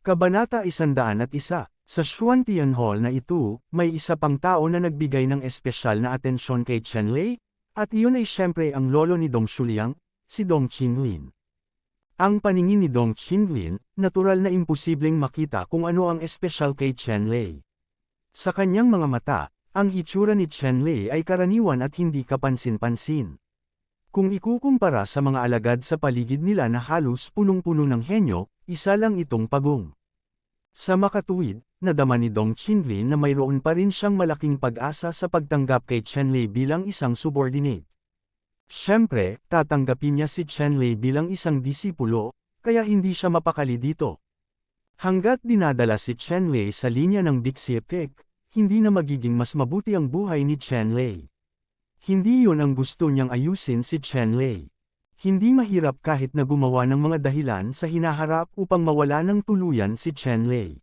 Kabanata 101. Sa Xuantian Hall na ito, may isa pang tao na nagbigay ng espesyal na atensyon kay Chen Lei, at iyon ay siyempre ang lolo ni Dong Shuliang, si Dong Qinglin. Ang paningin ni Dong Qinglin, natural na imposibleng makita kung ano ang espesyal kay Chen Lei. Sa kanyang mga mata, ang hitsura ni Chen Lei ay karaniwan at hindi kapansin-pansin. Kung ikukumpara sa mga alagad sa paligid nila na halos punong-puno ng henyo, isa lang itong pagong. Sa makatuwid, nadama ni Dong Qinglin na mayroon pa rin siyang malaking pag-asa sa pagtanggap kay Chen Lei bilang isang subordinate. Siyempre, tatanggapin niya si Chen Lei bilang isang disipulo, kaya hindi siya mapakali dito. Hanggat dinadala si Chen Lei sa linya ng Bixiepek, hindi na magiging mas mabuti ang buhay ni Chen Lei. Hindi yun ang gusto niyang ayusin si Chen Lei. Hindi mahirap kahit na gumawa ng mga dahilan sa hinaharap upang mawala ng tuluyan si Chen Lei.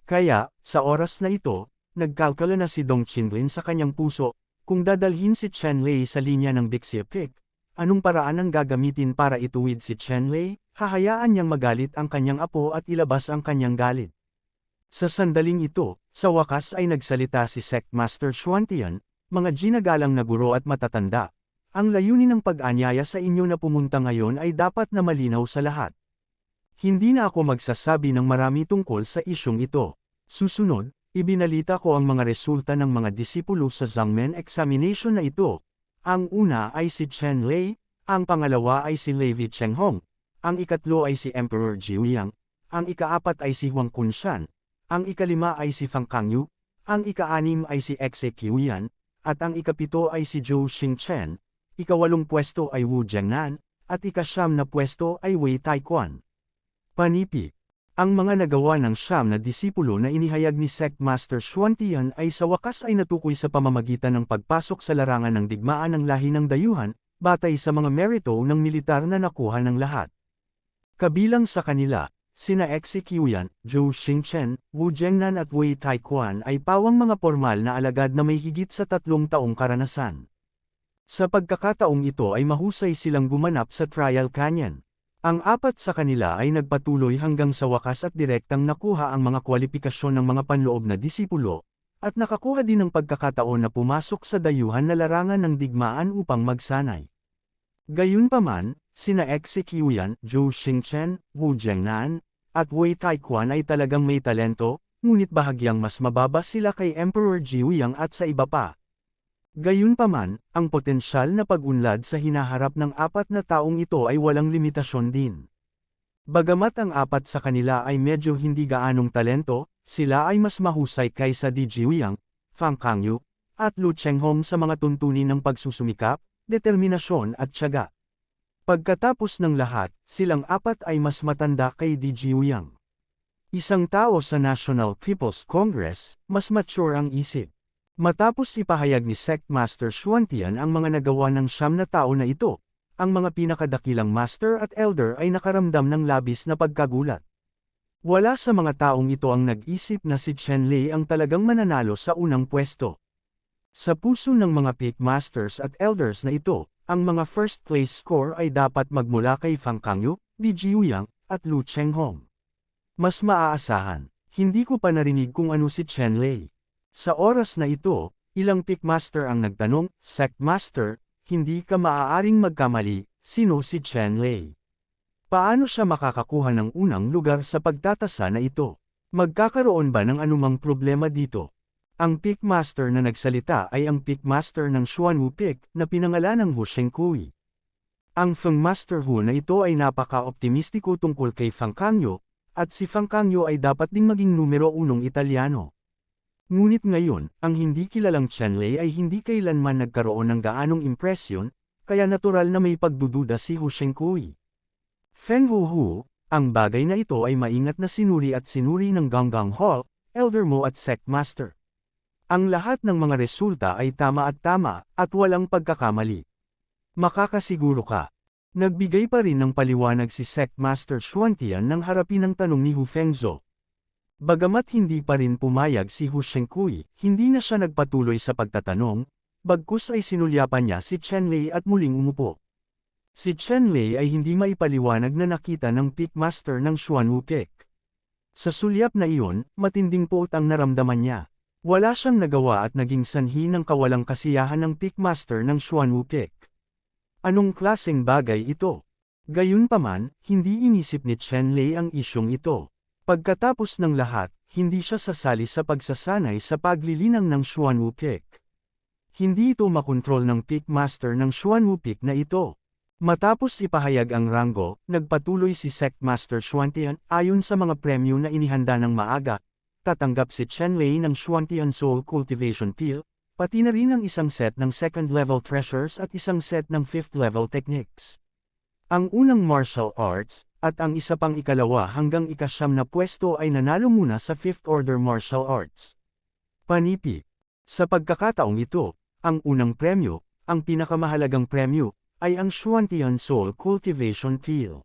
Kaya, sa oras na ito, nagkalkula na si Dong Qinglin sa kanyang puso, kung dadalhin si Chen Lei sa linya ng Bixiepek, anong paraan ang gagamitin para ituwid si Chen Lei, hahayaan niyang magalit ang kanyang apo at ilabas ang kanyang galit. Sa sandaling ito, sa wakas ay nagsalita si Sect Master Xuantian, mga ginagalang na guro at matatanda. Ang layunin ng pag-anyaya sa inyo na pumunta ngayon ay dapat na malinaw sa lahat. Hindi na ako magsasabi ng marami tungkol sa isyong ito. Susunod, ibinalita ko ang mga resulta ng mga disipulo sa Zhangmen examination na ito. Ang una ay si Chen Lei, ang pangalawa ay si Levi Chenghong, ang ikatlo ay si Emperor Jiuyang, ang ikaapat ay si Huang Kunshan, ang ikalima ay si Fang Kangyu, ang ikaanim ay si Xe Qiuyan, at ang ikapito ay si Zhou Xingchen. Ikawalong pwesto ay Wu Jiangnan, at ikasyam na pwesto ay Wei Taiquan. Panipi. Ang mga nagawa ng siyam na disipulo na inihayag ni Sect Master Xuantian ay sa wakas ay natukoy sa pamamagitan ng pagpasok sa larangan ng digmaan ng lahi ng dayuhan, batay sa mga merito ng militar na nakuha ng lahat. Kabilang sa kanila, sina Xe Qiuyan, Zhou Xingchen, Wu Jiangnan at Wei Taiquan ay pawang mga formal na alagad na may higit sa 3 taong karanasan. Sa pagkakataong ito ay mahusay silang gumanap sa Trial Canyon. Ang apat sa kanila ay nagpatuloy hanggang sa wakas at direktang nakuha ang mga kwalifikasyon ng mga panloob na disipulo, at nakakuha din ng pagkakataon na pumasok sa dayuhan na larangan ng digmaan upang magsanay. Gayunpaman, sina Xe Qiuyan, Zhou Xingchen, Wu Jiangnan, at Wei Taiquan ay talagang may talento, ngunit bahagyang mas mababa sila kay Emperor Jiuyang at sa iba pa. Gayunpaman, ang potensyal na pag-unlad sa hinaharap ng apat na taong ito ay walang limitasyon din. Bagamat ang apat sa kanila ay medyo hindi gaanong talento, sila ay mas mahusay kaysa Di Jiuyang, Fang Kangyu, at Lu Chenghong sa mga tuntunin ng pagsusumikap, determinasyon at tiyaga. Pagkatapos ng lahat, silang apat ay mas matanda kay Di Jiuyang. Isang tao sa National People's Congress, mas mature ang isip. Matapos ipahayag ni Sect Master Xuantian ang mga nagawa ng siyam na tao na ito, ang mga pinakadakilang master at elder ay nakaramdam ng labis na pagkagulat. Wala sa mga taong ito ang nag-isip na si Chen Lei ang talagang mananalo sa unang pwesto. Sa puso ng mga peak masters at elders na ito, ang mga first place score ay dapat magmula kay Fang Kangyu, Di Jiuyang, at Lu Chenghong. Mas maaasahan, hindi ko pa narinig kung ano si Chen Lei. Sa oras na ito, ilang peak master ang nagtanong, Sect Master, hindi ka maaaring magkamali, sino si Chen Lei? Paano siya makakakuha ng unang lugar sa pagtatasa na ito? Magkakaroon ba ng anumang problema dito? Ang peak master na nagsalita ay ang peak master ng Xuanwu Peak na pinangalan ng Hu Shengkui. Ang Feng Master Hu na ito ay napaka-optimistiko tungkol kay Fang Kangyu, at si Fang Kangyu ay dapat ding maging numero 1 Italyano. Ngunit ngayon, ang hindi kilalang Chen Lei ay hindi kailanman nagkaroon ng gaanong impresyon, kaya natural na may pagdududa si Hu Shengkui. Feng Hu, ang bagay na ito ay maingat na sinuri at sinuri ng Ganggang Hall, Elder Mo at Sect Master. Ang lahat ng mga resulta ay tama at walang pagkakamali. Makakasiguro ka. Nagbigay pa rin ng paliwanag si Sect Master Xuantian nang harapin ang tanong ni Hu Fengzhou. Bagamat hindi pa rin pumayag si Hu Shengkui, hindi na siya nagpatuloy sa pagtatanong, bagkus ay sinulyapan niya si Chen Lei at muling umupo. Si Chen Lei ay hindi maipaliwanag na nakita ng peak master ng Xuanwu Peak. Sa sulyap na iyon, matinding poot ang naramdaman niya. Wala siyang nagawa at naging sanhi ng kawalang kasiyahan ng Pickmaster ng Xuan Wukek. Anong klaseng bagay ito? Gayunpaman, hindi inisip ni Chen Lei ang isyong ito. Pagkatapos ng lahat, hindi siya sasali sa pagsasanay sa paglilinang ng Xuan Wukek. Hindi ito makontrol ng Pickmaster ng Xuan Wukek na ito. Matapos ipahayag ang ranggo, nagpatuloy si Sectmaster Xuantian ayon sa mga premyo na inihanda ng maaga. Tatanggap si Chen Lei ng Xuantian Soul Cultivation Peel, pati na rin ang isang set ng second-level treasures at isang set ng fifth-level techniques. Ang unang martial arts, at ang isa pang ikalawa hanggang ikasyam na pwesto ay nanalo muna sa fifth order martial arts. Panipi. Sa pagkakataong ito, ang unang premyo, ang pinakamahalagang premyo, ay ang Xuantian Soul Cultivation Peel.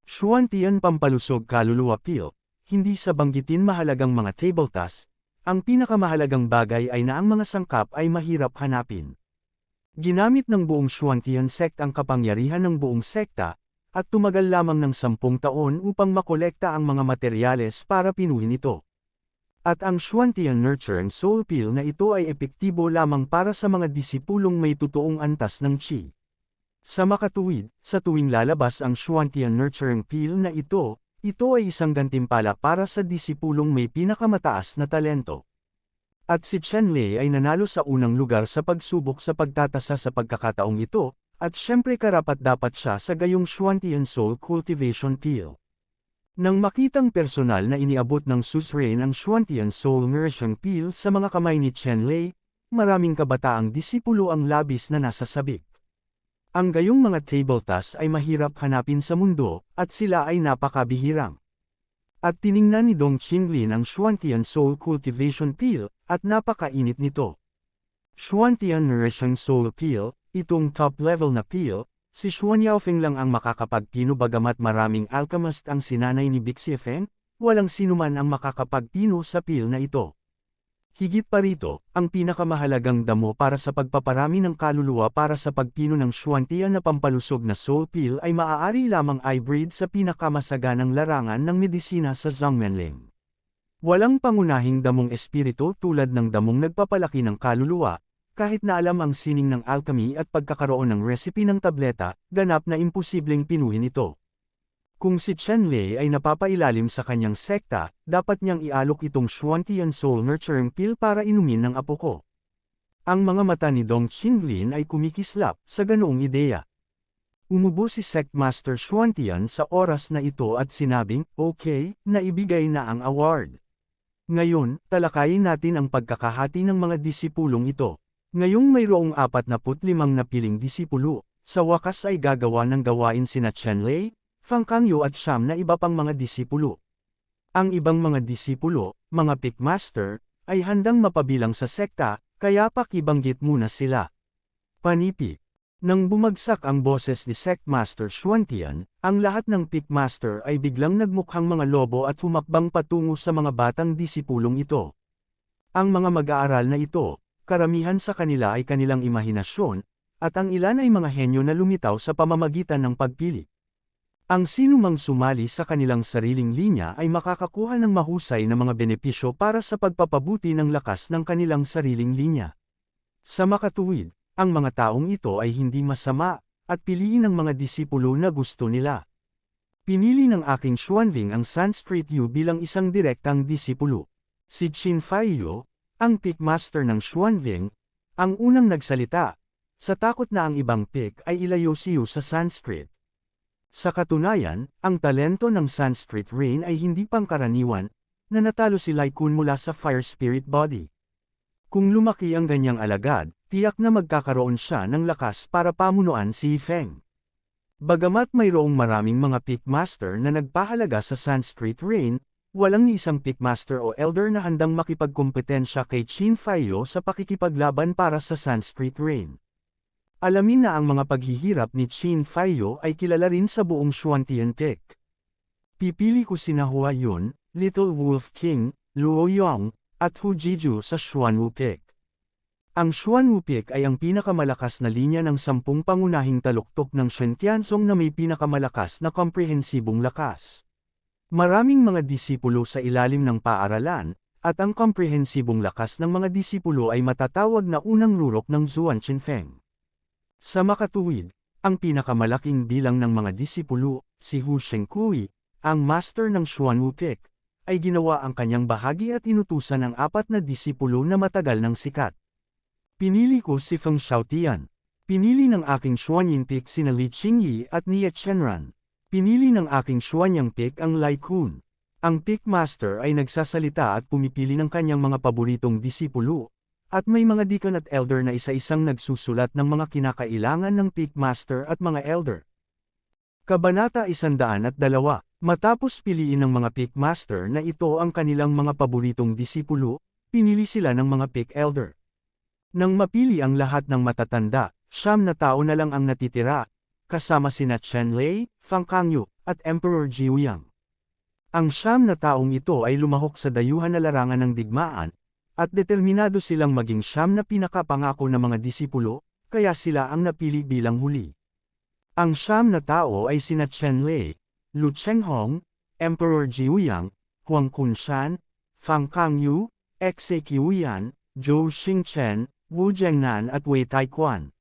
Xuantian Pampalusog Kaluluwa Peel, hindi sa banggitin mahalagang mga table task, ang pinakamahalagang bagay ay na ang mga sangkap ay mahirap hanapin. Ginamit ng buong Xuantian sect ang kapangyarihan ng buong sekta, at tumagal lamang ng 10 taon upang makolekta ang mga materyales para pinuhin ito. At ang Xuantian Nurturing Soul Peel na ito ay epektibo lamang para sa mga disipulong may totoong antas ng Qi. Sa makatuwid, sa tuwing lalabas ang Xuantian Nurturing Peel na ito ay isang gantimpala para sa disipulong may pinakamataas na talento. At si Chen Lei ay nanalo sa unang lugar sa pagsubok sa pagtatasa sa pagkakataong ito, at syempre karapat-dapat siya sa gayong Xuantian Soul Cultivation Peel. Nang makitang personal na iniabot ng suzerain ang Xuantian Soul Nourishing Peel sa mga kamay ni Chen Lei, maraming kabataang disipulo ang labis na nasasabik. Ang gayong mga table tasks ay mahirap hanapin sa mundo, at sila ay napakabihirang. At tiningnan ni Dong Qinglin ang Xuantian Soul Cultivation Peel, at napakainit nito. Xuantian Nourishing Soul Peel, itong top level na peel, si Xuan Yaofeng lang ang makakapagpino bagamat maraming alchemist ang sinanay ni Bixifeng, walang sinuman ang makakapagpino sa peel na ito. Higit pa rito, ang pinakamahalagang damo para sa pagpaparami ng kaluluwa para sa pagpino ng Xuantian na pampalusog na soul peel ay maaari lamang hybrid sa pinakamasaganang larangan ng medisina sa Zhongmenling. Walang pangunahing damong espiritu tulad ng damong nagpapalaki ng kaluluwa, kahit na alam ang sining ng alchemy at pagkakaroon ng recipe ng tableta, ganap na imposibleng pinuhin ito. Kung si Chen Lei ay napapailalim sa kanyang sekta, dapat niyang ialok itong Xuantian Soul Nurturing Peel para inumin ng apo ko. Ang mga mata ni Dong Qinglin ay kumikislap sa ganoong ideya. Umubo si Sectmaster Xuantian sa oras na ito at sinabing, okay, naibigay na ang award. Ngayon, talakayin natin ang pagkakahati ng mga disipulong ito. Ngayong mayroong 45 na piling disipulo, sa wakas ay gagawa ng gawain sina Chen Lei, Fang Kangyo at siyam na iba pang mga disipulo. Ang ibang mga disipulo, mga Pickmaster, ay handang mapabilang sa sekta, kaya pakibanggit muna sila. Panipi. Nang bumagsak ang boses ni Sectmaster Xuantian, ang lahat ng Pickmaster ay biglang nagmukhang mga lobo at humakbang patungo sa mga batang disipulong ito. Ang mga mag-aaral na ito, karamihan sa kanila ay kanilang imahinasyon, at ang ilan ay mga henyo na lumitaw sa pamamagitan ng pagpili. Ang sinumang sumali sa kanilang sariling linya ay makakakuha ng mahusay na mga benepisyo para sa pagpapabuti ng lakas ng kanilang sariling linya. Sa makatuwid, ang mga taong ito ay hindi masama, at piliin ang mga disipulo na gusto nila. Pinili ng aking Xuanving ang Sanskrit Yu bilang isang direktang disipulo. Si Qin Faiyu, ang Pickmaster ng Xuanving, ang unang nagsalita, sa takot na ang ibang Pick ay ilayo si Yu sa Sanskrit. Sa katunayan, ang talento ng Sanskrit Rain ay hindi pangkaraniwan, na natalo si Lai Kun mula sa Fire Spirit Body. Kung lumaki ang ganyang alagad, tiyak na magkakaroon siya ng lakas para pamunuan si Feng. Bagamat mayroong maraming mga Pickmaster na nagpahalaga sa Sanskrit Rain, walang ni isang Pickmaster o Elder na handang makipagkompetensya kay Qin Faiyu sa pakikipaglaban para sa Sanskrit Rain. Alamin na ang mga paghihirap ni Qin Faiyu ay kilala rin sa buong Xuantian Pick. Pipili ko sina Hua Yun, Little Wolf King, Luo Yong, at Hu Jiju sa Xuanwu Pick. Ang Xuanwu Pick ay ang pinakamalakas na linya ng 10 pangunahing taluktok ng Shen Tianzong na may pinakamalakas na komprehensibong lakas. Maraming mga disipulo sa ilalim ng paaralan, at ang komprehensibong lakas ng mga disipulo ay matatawag na unang rurok ng Zhuan Qinfeng. Sa makatuwid, ang pinakamalaking bilang ng mga disipulo, si Hu Shengkui, ang master ng Xuan Wukek, ay ginawa ang kanyang bahagi at inutusan ng 4 na disipulo na matagal ng sikat. Pinili ko si Feng Xiaotian. Pinili ng aking Xuanying Pik sina Li Qingyi at Nie Chenran. Pinili ng aking Xuanyang Pik ang Lai Kun. Ang Pik Master ay nagsasalita at pumipili ng kanyang mga paboritong disipulo, at may mga deacon at elder na isa-isang nagsusulat ng mga kinakailangan ng Pik Master at mga elder. Kabanata 102. Matapos piliin ng mga Pik Master na ito ang kanilang mga paboritong disipulo, pinili sila ng mga Pik Elder. Nang mapili ang lahat ng matatanda, 9 na tao na lang ang natitira, kasama sina Chen Lei, Fang Kangyu, at Emperor Jiuyang. Ang 9 na taong ito ay lumahok sa dayuhan na larangan ng digmaan, at determinado silang maging 9 na pinakapangako ng mga disipulo, kaya sila ang napili bilang huli. Ang 9 na tao ay sina Chen Lei, Lu Chenghong, Emperor Jiuyang, Huang Kunshan, Fang Kangyu, Xe Qiuyan, Zhou Xingchen, Wu Zhengnan at Wei Taiquan.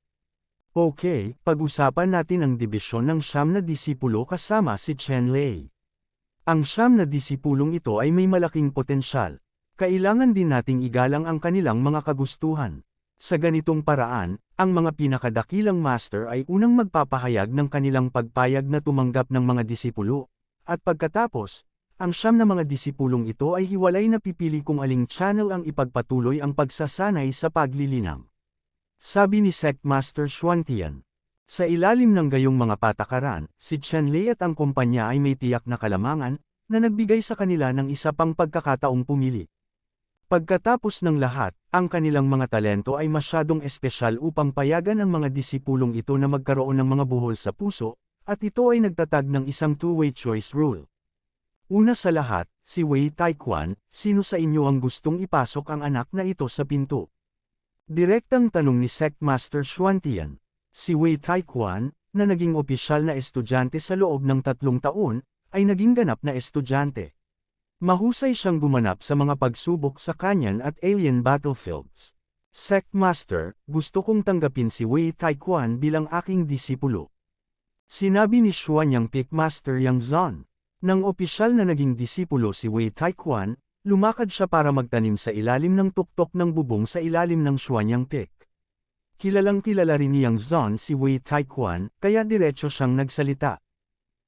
Okay, pag-usapan natin ang dibisyon ng 9 na disipulo kasama si Chen Lei. Ang 9 na disipulong ito ay may malaking potensyal. Kailangan din nating igalang ang kanilang mga kagustuhan. Sa ganitong paraan, ang mga pinakadakilang master ay unang magpapahayag ng kanilang pagpayag na tumanggap ng mga disipulo, at pagkatapos, ang 9 na mga disipulong ito ay hiwalay na pipili kung aling channel ang ipagpatuloy ang pagsasanay sa paglilinang. Sabi ni Sect Master Xuantian. Sa ilalim ng gayong mga patakaran, si Chen Lei at ang kumpanya ay may tiyak na kalamangan, na nagbigay sa kanila ng isa pang pagkakataong pumili. Pagkatapos ng lahat, ang kanilang mga talento ay masyadong espesyal upang payagan ang mga disipulong ito na magkaroon ng mga buhol sa puso, at ito ay nagtatag ng isang two-way choice rule. Una sa lahat, si Wei Taiquan, sino sa inyo ang gustong ipasok ang anak na ito sa pinto? Direktang tanong ni Sect Master Xuantian. Si Wei Taiquan, na naging opisyal na estudyante sa loob ng 3 taon, ay naging ganap na estudyante. Mahusay siyang gumanap sa mga pagsubok sa Kanyan at alien battlefields. Sect Master, gusto kong tanggapin si Wei Taiquan bilang aking disipulo. Sinabi ni Xuanyang Pik Master Yang Zon. Nang opisyal na naging disipulo si Wei Taiquan, lumakad siya para magtanim sa ilalim ng tuktok ng bubong sa ilalim ng Xuanyang Pik. Kilalang kilala rin ni Yang Zon si Wei Taiquan, kaya diretso siyang nagsalita.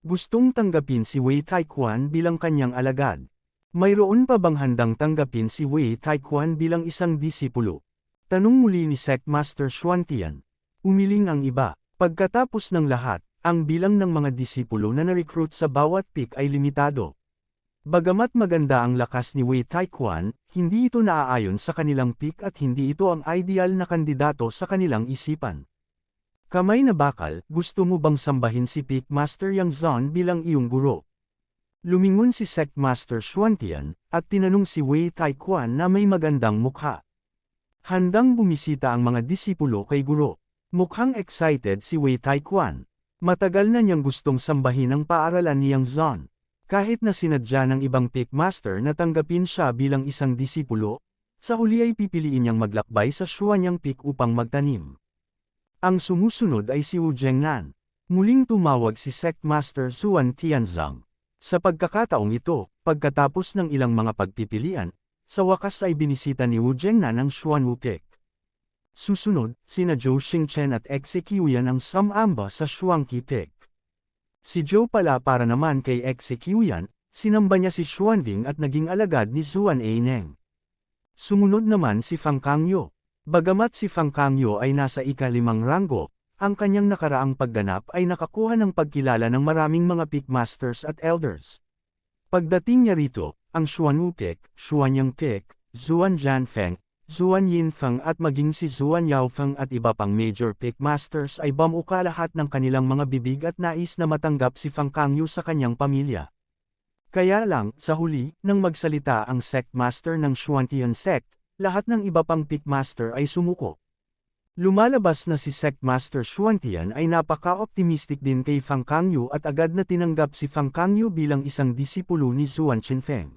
Gustong tanggapin si Wei Taiquan bilang kanyang alagad. Mayroon pa bang handang tanggapin si Wei Taiquan bilang isang disipulo? Tanong muli ni Sect Master Xuantian. Umiling ang iba. Pagkatapos ng lahat, ang bilang ng mga disipulo na na-recruit sa bawat pik ay limitado. Bagamat maganda ang lakas ni Wei Taiquan, hindi ito naaayon sa kanilang pik at hindi ito ang ideal na kandidato sa kanilang isipan. Kamay na bakal, gusto mo bang sambahin si Pik Master Yang Zon bilang iyong guro? Lumingon si Sect Master Xuantian, at tinanong si Wei Taiquan na may magandang mukha. Handang bumisita ang mga disipulo kay guro. Mukhang excited si Wei Taiquan. Matagal na niyang gustong sambahin ang paaralan ni Yang Zon. Kahit na sinadya ng ibang Pik Master na tanggapin siya bilang isang disipulo, sa huli ay pipiliin niyang maglakbay sa Xuanyang Pik upang magtanim. Ang sumusunod ay si Wu Zhengnan. Muling tumawag si Sect Master Xuan Tianzang. Sa pagkakataong ito, pagkatapos ng ilang mga pagpipilian, sa wakas ay binisita ni Wu Zhengnan ang Xuan Wukek. Susunod, sina Zhou Xingchen at Xe Qiuyan ang sumamba sa Xuangqi Pik. Si Zhou pala para naman kay Xe Qiuyan, sinamba niya si Xuanling at naging alagad ni Xuan Aineng. Sumunod naman si Fang Kangyu. Bagamat si Fang Kangyu ay nasa ika-5 ranggo, ang kanyang nakaraang pagganap ay nakakuha ng pagkilala ng maraming mga Pik Masters at Elders. Pagdating niya rito, ang Xuan Wukek, Xuanyang Pik, Xuan Jianfeng, Xuan Yinfeng at maging si Xuan Yaofeng at iba pang major Pik Masters ay bamuka lahat ng kanilang mga bibig at nais na matanggap si Fang Kangyu sa kanyang pamilya. Kaya lang, sa huli, nang magsalita ang Sect Master ng Xuantian Sect, lahat ng iba pang Pik Master ay sumuko. Lumalabas na si Sect Master Xuantian ay napaka-optimistic din kay Fang Kangyu at agad na tinanggap si Fang Kangyu bilang isang disipulo ni Zuan Qinfeng.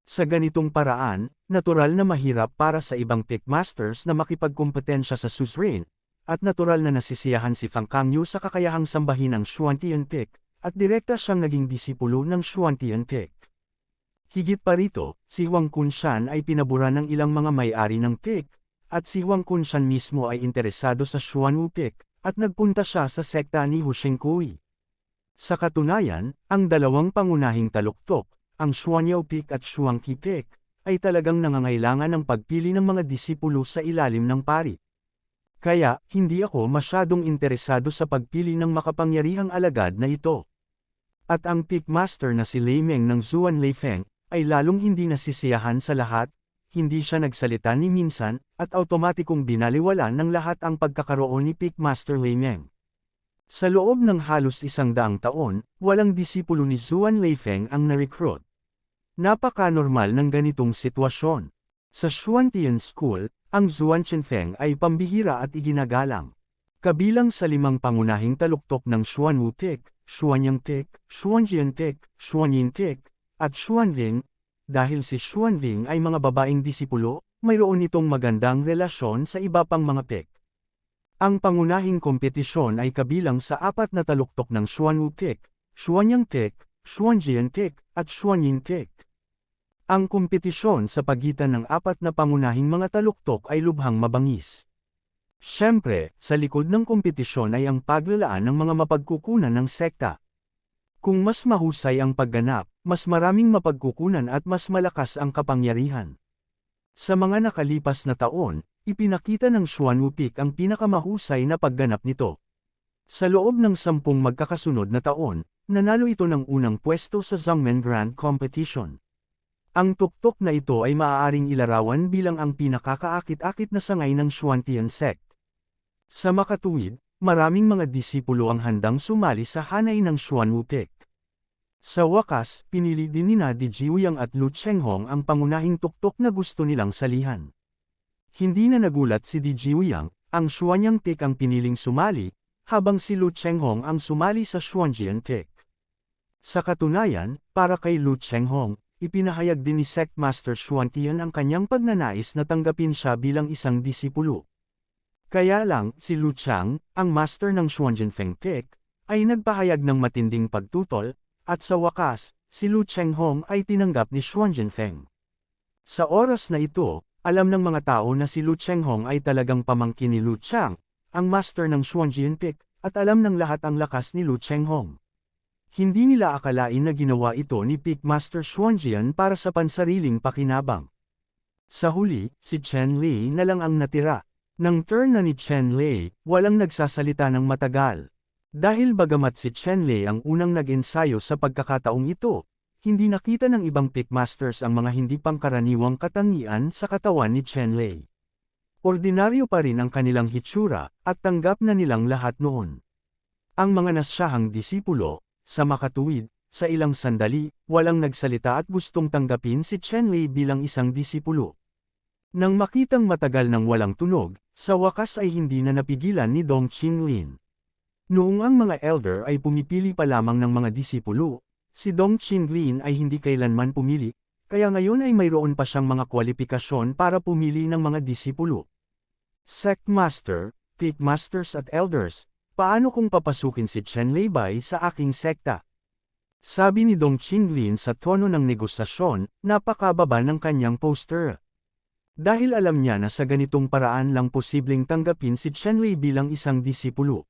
Sa ganitong paraan, natural na mahirap para sa ibang Pick Masters na makipagkumpetensya sa suzerain, at natural na nasisiyahan si Fang Kangyu sa kakayahang sambahin ang Xuantian Pick, at direkta siyang naging disipulo ng Xuantian Pick. Higit pa rito, si Huang Kunshan ay pinabura ng ilang mga may-ari ng Pick, at si Huang Kunshan mismo ay interesado sa Xuanwu Pick, at nagpunta siya sa sekta ni Hu Shengkui. Sa katunayan, ang dalawang pangunahing taluktok, ang Xuanyao Pick at Xuangqi Pick, ay talagang nangangailangan ng pagpili ng mga disipulo sa ilalim ng pari. Kaya, hindi ako masyadong interesado sa pagpili ng makapangyarihang alagad na ito. At ang Pick Master na si Lei Meng ng Zuan Leifeng, ay lalong hindi nasisiyahan sa lahat, hindi siya nagsalita ni minsan, at automatikong binaliwala ng lahat ang pagkakaroon ni Pick Master Lei Meng. Sa loob ng halos 100 taon, walang disipulo ni Zuan Leifeng ang na-recruit. Napaka-normal ng ganitong sitwasyon. Sa Xuantian School, ang Zuan Qinfeng ay pambihira at iginagalang. Kabilang sa 5 pangunahing taluktok ng Xuanwu Pick, Xuanyang Pick, Xuanjian Pick, Xuanyin Pick, at Xuanving, dahil si Xuanving ay mga babaeng disipulo, mayroon itong magandang relasyon sa iba pang mga Pick. Ang pangunahing kompetisyon ay kabilang sa 4 na taluktok ng Xuanwu Pick, Xuanyang Pick, Xuanjian Pick, at Xuanyin Pick. Ang kompetisyon sa pagitan ng 4 na pangunahing mga taluktok ay lubhang mabangis. Siyempre, sa likod ng kompetisyon ay ang paglalaan ng mga mapagkukunan ng sekta. Kung mas mahusay ang pagganap, mas maraming mapagkukunan at mas malakas ang kapangyarihan. Sa mga nakalipas na taon, ipinakita ng Xuanwu Pick ang pinakamahusay na pagganap nito. Sa loob ng 10 magkakasunod na taon, nanalo ito ng unang pwesto sa Zhongmen Grand Competition. Ang tuktok na ito ay maaaring ilarawan bilang ang pinakakaakit-akit na sangay ng Xuantian Sect. Sa makatuwid, maraming mga disipulo ang handang sumali sa hanay ng Xuanwu Pick. Sa wakas, pinili din nina Di Jiuyang at Lu Chenghong ang pangunahing tuktok na gusto nilang salihan. Hindi na nagulat si Di Jiuyang, ang Xuanyang Pick ang piniling sumali, habang si Lu Chenghong ang sumali sa Xuanjian Pick. Sa katunayan, para kay Lu Chenghong, ipinahayag din ni Sect Master Xuantian ang kanyang pagnanais na tanggapin siya bilang isang disipulo. Kaya lang, si Lu Chang, ang master ng Xuanjianfeng Pick, ay nagpahayag ng matinding pagtutol, at sa wakas, si Lu Chenghong ay tinanggap ni Xuanjianfeng. Sa oras na ito, alam ng mga tao na si Lu Chenghong ay talagang pamangkin ni Lu Chang, ang master ng Xuanjian Pick, at alam ng lahat ang lakas ni Lu Chenghong. Hindi nila akalain na ginawa ito ni Pick Master Xuanjian para sa pansariling pakinabang. Sa huli, si Chen Lei na lang ang natira. Nang turn na ni Chen Lei, walang nagsasalita ng matagal. Dahil bagamat si Chen Lei ang unang nag-ensayo sa pagkakataong ito, hindi nakita ng ibang Pick Masters ang mga hindi pangkaraniwang katangian sa katawan ni Chen Lei. Ordinaryo pa rin ang kanilang hitsura, at tanggap na nilang lahat noon. Ang mga nasyahang disipulo, sa makatuwid, sa ilang sandali, walang nagsalita at gustong tanggapin si Chen Lei bilang isang disipulo. Nang makitang matagal nang walang tunog, sa wakas ay hindi na napigilan ni Dong Qinlin. Noong ang mga elder ay pumipili pa lamang ng mga disipulo, si Dong Qinlin ay hindi kailanman pumili, kaya ngayon ay mayroon pa siyang mga kwalifikasyon para pumili ng mga disipulo. Sect Master, Pick Masters at Elders, paano kung papasukin si Chen Lei Bai sa aking sekta? Sabi ni Dong Qinlin sa tono ng negosasyon, napakababa ng kanyang poster. Dahil alam niya na sa ganitong paraan lang posibleng tanggapin si Chen Lei bilang isang disipulo.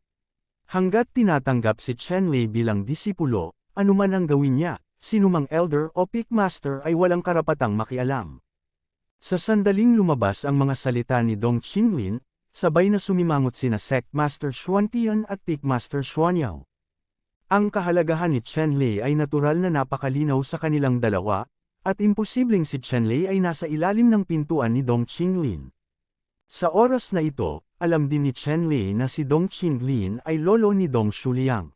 Hanggat tinatanggap si Chen Lei bilang disipulo, anuman ang gawin niya, sinumang elder o Pick Master ay walang karapatang makialam. Sa sandaling lumabas ang mga salita ni Dong Qinlin, sabay na sumimangot sina Sect Master Xuantian at Pick Master Xuanyao. Ang kahalagahan ni Chen Lei ay natural na napakalinaw sa kanilang dalawa, at imposibleng si Chen Lei ay nasa ilalim ng pintuan ni Dong Qinlin. Sa oras na ito, alam din ni Chen Lei na si Dong Qinlin ay lolo ni Dong Shuliang.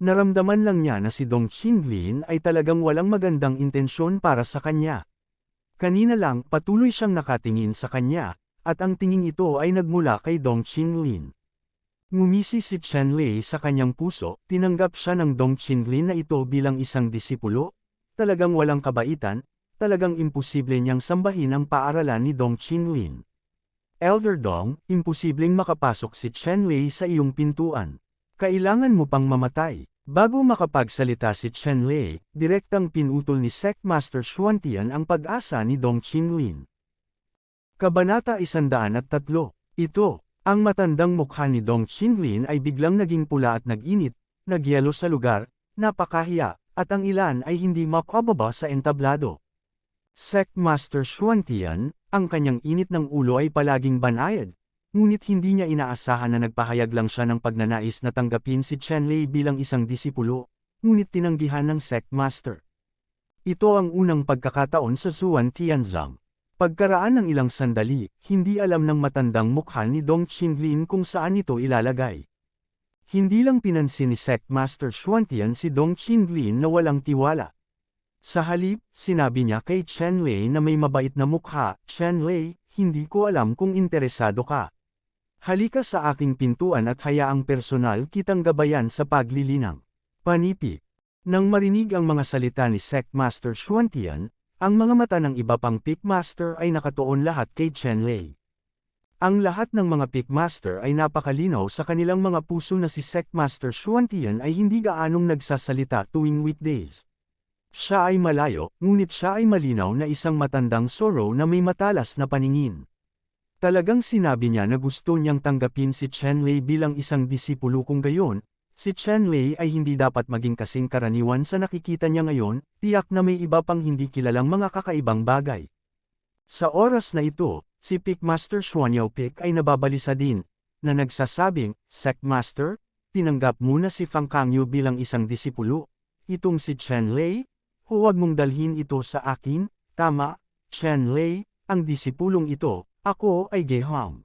Naramdaman lang niya na si Dong Qinlin ay talagang walang magandang intensyon para sa kanya. Kanina lang patuloy siyang nakatingin sa kanya, at ang tingin ito ay nagmula kay Dong Qinglin. Ngumisi si Chen Lei sa kanyang puso, tinanggap siya ng Dong Qinglin na ito bilang isang disipulo, talagang walang kabaitan, talagang imposible niyang sambahin ang paaralan ni Dong Qinglin. Elder Dong, imposibleng makapasok si Chen Lei sa iyong pintuan. Kailangan mo pang mamatay. Bago makapagsalita si Chen Lei, direktang pinutol ni Sectmaster Xuantian ang pag-asa ni Dong Qinglin. Kabanata 103. Ito, ang matandang mukha ni Dong Qinglin ay biglang naging pula at nag-init, nagyelo sa lugar, napakahiya, at ang ilan ay hindi makababa sa entablado. Sectmaster Xuantian, ang kanyang init ng ulo ay palaging banayad, ngunit hindi niya inaasahan na nagpahayag lang siya ng pagnanais na tanggapin si Chen Lei bilang isang disipulo, ngunit tinanggihan ng Sectmaster. Ito ang unang pagkakataon sa Xuan Tianzang. Pagkaraan ng ilang sandali, hindi alam ng matandang mukha ni Dong Qinglin kung saan ito ilalagay. Hindi lang pinansin ni Sectmaster Xuantian si Dong Qinglin na walang tiwala. Sa halip, sinabi niya kay Chen Lei na may mabait na mukha, "Chen Lei, hindi ko alam kung interesado ka. Halika sa aking pintuan at hayaang personal kitang gabayan sa paglilinang." Panipi. Nang marinig ang mga salita ni Sectmaster Xuantian, ang mga mata ng iba pang Pickmaster ay nakatuon lahat kay Chen Lei. Ang lahat ng mga Pickmaster ay napakalinaw sa kanilang mga puso na si Sectmaster Xuantian ay hindi gaanong nagsasalita tuwing weekdays. Siya ay malayo, ngunit siya ay malinaw na isang matandang soro na may matalas na paningin. Talagang sinabi niya na gusto niyang tanggapin si Chen Lei bilang isang disipulo kung gayon, si Chen Lei ay hindi dapat maging kasing karaniwan sa nakikita niya ngayon, tiyak na may iba pang hindi kilalang mga kakaibang bagay. Sa oras na ito, si Pickmaster Xuanyao Pick ay nababalisa din, na nagsasabing, "Sectmaster, tinanggap muna si Fang Kangyu bilang isang disipulo. Itong si Chen Lei, huwag mong dalhin ito sa akin, tama, Chen Lei, ang disipulong ito, ako ay Gehong.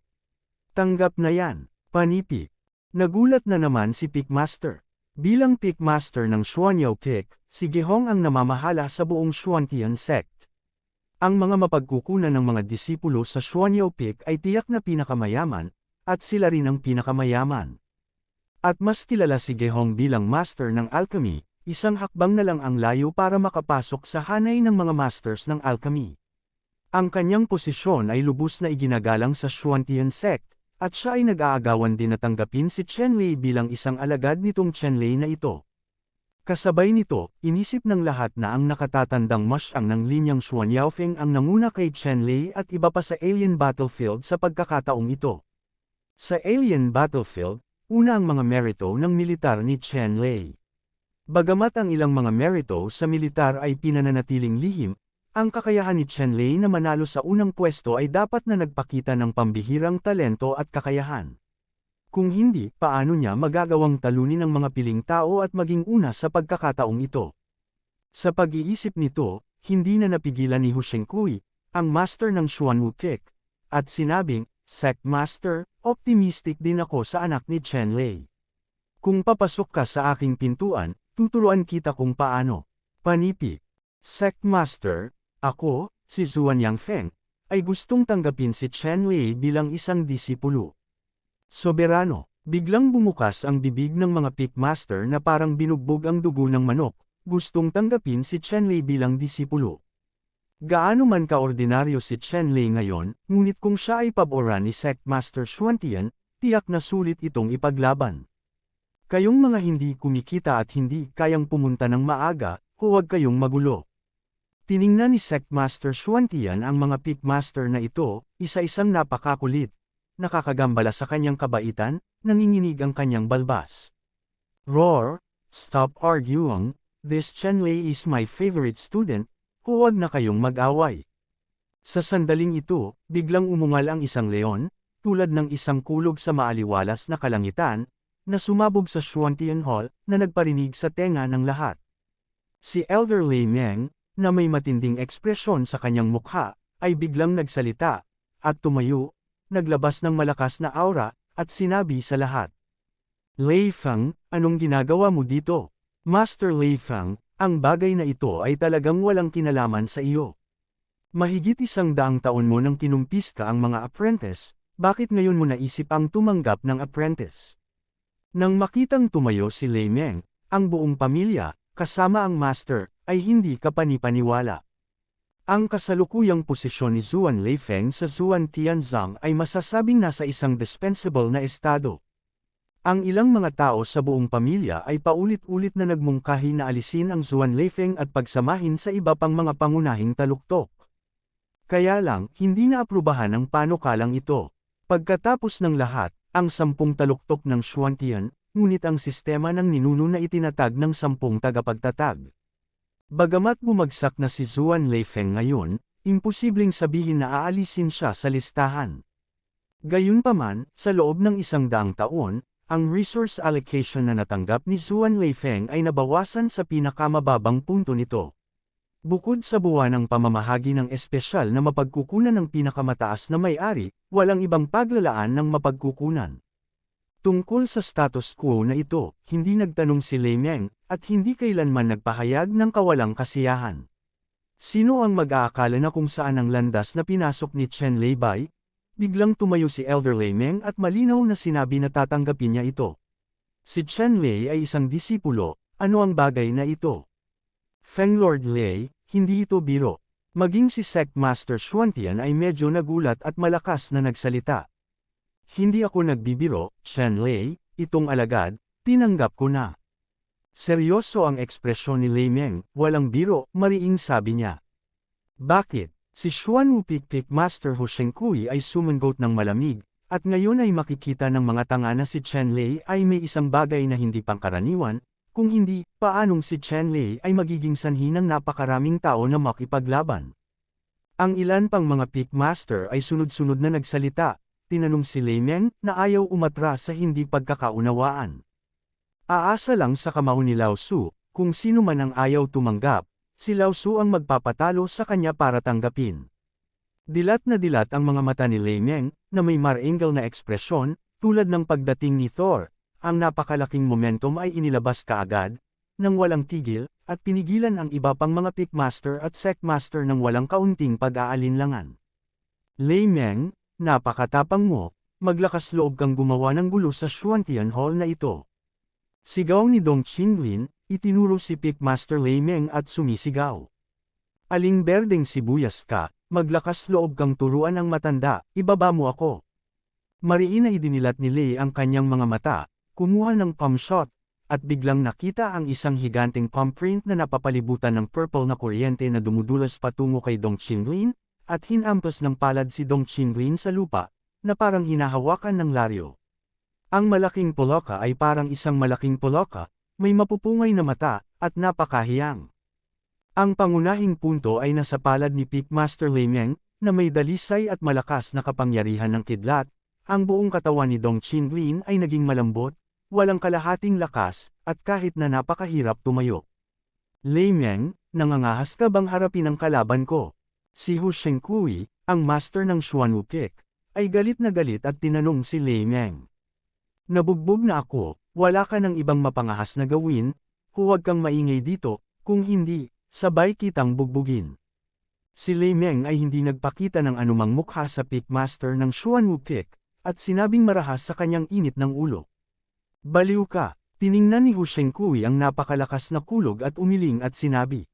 Tanggap na yan." Panipi. Nagulat na naman si Pickmaster. Bilang Pickmaster ng Xuanyao Pick, si Gehong ang namamahala sa buong Xuantian sect. Ang mga mapagkukunan ng mga disipulo sa Xuanyao Pick ay tiyak na pinakamayaman, at sila rin ang pinakamayaman. At mas kilala si Gehong bilang master ng alchemy, isang hakbang na lang ang layo para makapasok sa hanay ng mga masters ng alchemy. Ang kanyang posisyon ay lubos na iginagalang sa Xuantian sect, at siya ay nag-aagawan din na tanggapin si Chen Lei bilang isang alagad nitong Chen Lei na ito. Kasabay nito, inisip ng lahat na ang nakatatandang masyang ng linyang Xuanyaofeng ang nanguna kay Chen Lei at iba pa sa alien battlefield sa pagkakataong ito. Sa alien battlefield, una ang mga merito ng militar ni Chen Lei. Bagamat ang ilang mga merito sa militar ay pinananatiling lihim, ang kakayahan ni Chen Lei na manalo sa unang pwesto ay dapat na nagpakita ng pambihirang talento at kakayahan. Kung hindi, paano niya magagawang talunin ang mga piling tao at maging una sa pagkakataong ito? Sa pag-iisip nito, hindi na napigilan ni Hu Shengkui, ang master ng Xuanwu Pick, at sinabing, "Sectmaster, optimistic din ako sa anak ni Chen Lei. Kung papasok ka sa aking pintuan, tuturuan kita kung paano." Panipi. Sectmaster, ako, si Xuan Yangfeng, ay gustong tanggapin si Chen Lei bilang isang disipulo. Soberano, biglang bumukas ang bibig ng mga Pickmaster na parang binugbog ang dugo ng manok, gustong tanggapin si Chen Lei bilang disipulo. Gaano man kaordinaryo si Chen Lei ngayon, ngunit kung siya ay paboran ni Sectmaster Xuantian, tiyak na sulit itong ipaglaban. Kayong mga hindi kumikita at hindi kayang pumunta ng maaga, huwag kayong magulo. Tiningnan ni Sectmaster Xuantian ang mga Pickmaster na ito, isa-isang napakakulit. Nakakagambala sa kanyang kabaitan, nanginginig ang kanyang balbas. "Roar, stop arguing, this Chen Lei is my favorite student, huwag na kayong mag-away." Sa sandaling ito, biglang umungal ang isang leon, tulad ng isang kulog sa maaliwalas na kalangitan, na sumabog sa Xuantian Hall, na nagparinig sa tenga ng lahat. Si Elder Lei Meng, na may matinding ekspresyon sa kanyang mukha, ay biglang nagsalita, at tumayo, naglabas ng malakas na aura, at sinabi sa lahat. "Lei Feng, anong ginagawa mo dito? Master Lei Feng, ang bagay na ito ay talagang walang kinalaman sa iyo. Mahigit 100 taon mo nang kinumpista ang mga apprentice, bakit ngayon mo naisip ang tumanggap ng apprentice? Nang makitang tumayo si Lei Meng, ang buong pamilya, kasama ang master, ay hindi kapanipaniwala. Ang kasalukuyang posisyon ni Zuan Leifeng sa Zuan Tianzang ay masasabing nasa isang dispensable na estado. Ang ilang mga tao sa buong pamilya ay paulit-ulit na nagmungkahi na alisin ang Zuan Leifeng at pagsamahin sa iba pang mga pangunahing taluktok. Kaya lang, hindi naaprubahan ang panukalang ito. Pagkatapos ng lahat, ang 10 taluktok ng Xuantian, ngunit ang sistema ng ninuno na itinatag ng 10 tagapagtatag. Bagamat bumagsak na si Zuan Leifeng ngayon, imposibleng sabihin na aalisin siya sa listahan. Gayunpaman, sa loob ng 100 taon, ang resource allocation na natanggap ni Zuan Leifeng ay nabawasan sa pinakamababang punto nito. Bukod sa buwan ng pamamahagi ng espesyal na mapagkukunan ng pinakamataas na may-ari, walang ibang paglalaan ng mapagkukunan. Tungkol sa status quo na ito, hindi nagtanong si Lei Meng, at hindi kailanman nagpahayag ng kawalang kasiyahan. Sino ang mag-aakala na kung saan ang landas na pinasok ni Chen Leibai? Biglang tumayo si Elder Lei Meng at malinaw na sinabi na tatanggapin niya ito. Si Chen Lei ay isang disipulo, ano ang bagay na ito? Feng Lord Lei, hindi ito biro. Maging si Sect Master Xuantian ay medyo nagulat at malakas na nagsalita. Hindi ako nagbibiro, Chen Lei, itong alagad, tinanggap ko na. Seryoso ang ekspresyon ni Lei Meng, walang biro, mariing sabi niya. Bakit? Si Xuan Wupikpik Master Hu Shengkui ay sumungot ng malamig, at ngayon ay makikita ng mga tanga na si Chen Lei ay may isang bagay na hindi pangkaraniwan. Kung hindi, paanong si Chen Lei ay magiging sanhi ng napakaraming tao na makipaglaban? Ang ilan pang mga Peak Master ay sunod-sunod na nagsalita, tinanong si Lei Meng na ayaw umatras sa hindi pagkakaunawaan. Aasa lang sa kamao ni Lao Su, kung sino man ang ayaw tumanggap, si Lao Su ang magpapatalo sa kanya para tanggapin. Dilat na dilat ang mga mata ni Lei Meng, na may marangal na ekspresyon, tulad ng pagdating ni Thor. Ang napakalaking momentum ay inilabas kaagad, nang walang tigil, at pinigilan ang iba pang mga Peak Master at Sect Master ng walang kaunting pag-aalinlangan. Lei Meng, napakatapang mo, maglakas loob kang gumawa ng gulo sa Xuantian Hall na ito. Sigaw ni Dong Qinglin, itinuro si Peak Master Lei Meng at sumisigaw. Aling berdeng sibuyas ka, maglakas loob kang turuan ang matanda, ibaba mo ako. Mariin na idinilat ni Lei ang kanyang mga mata, kumuha ng palm shot, at biglang nakita ang isang higanteng palm print na napapalibutan ng purple na kuryente na dumudulas patungo kay Dong Qinglin, at hinampas ng palad si Dong Qinglin sa lupa, na parang hinahawakan ng laryo. Ang malaking poloka ay parang isang malaking poloka, may mapupungay na mata, at napakahiyang. Ang pangunahing punto ay nasa palad ni Peak Master Lei Meng, na may dalisay at malakas na kapangyarihan ng kidlat. Ang buong katawan ni Dong Qinglin ay naging malambot, walang kalahating lakas, at kahit na napakahirap tumayo. Lei Meng, nangangahas ka bang harapin ang kalaban ko? Si Hu Shengkui, ang master ng Xuan Wukik, ay galit na galit at tinanong si Lei Meng. Nabugbog na ako, wala ka ng ibang mapangahas na gawin, huwag kang maingay dito, kung hindi, sabay kitang bugbugin. Si Lei Meng ay hindi nagpakita ng anumang mukha sa Peak Master ng Xuan Wukik, at sinabing marahas sa kanyang init ng ulo. Baliw ka, tiningnan ni Hu Shengkui ang napakalakas na kulog at umiling at sinabi.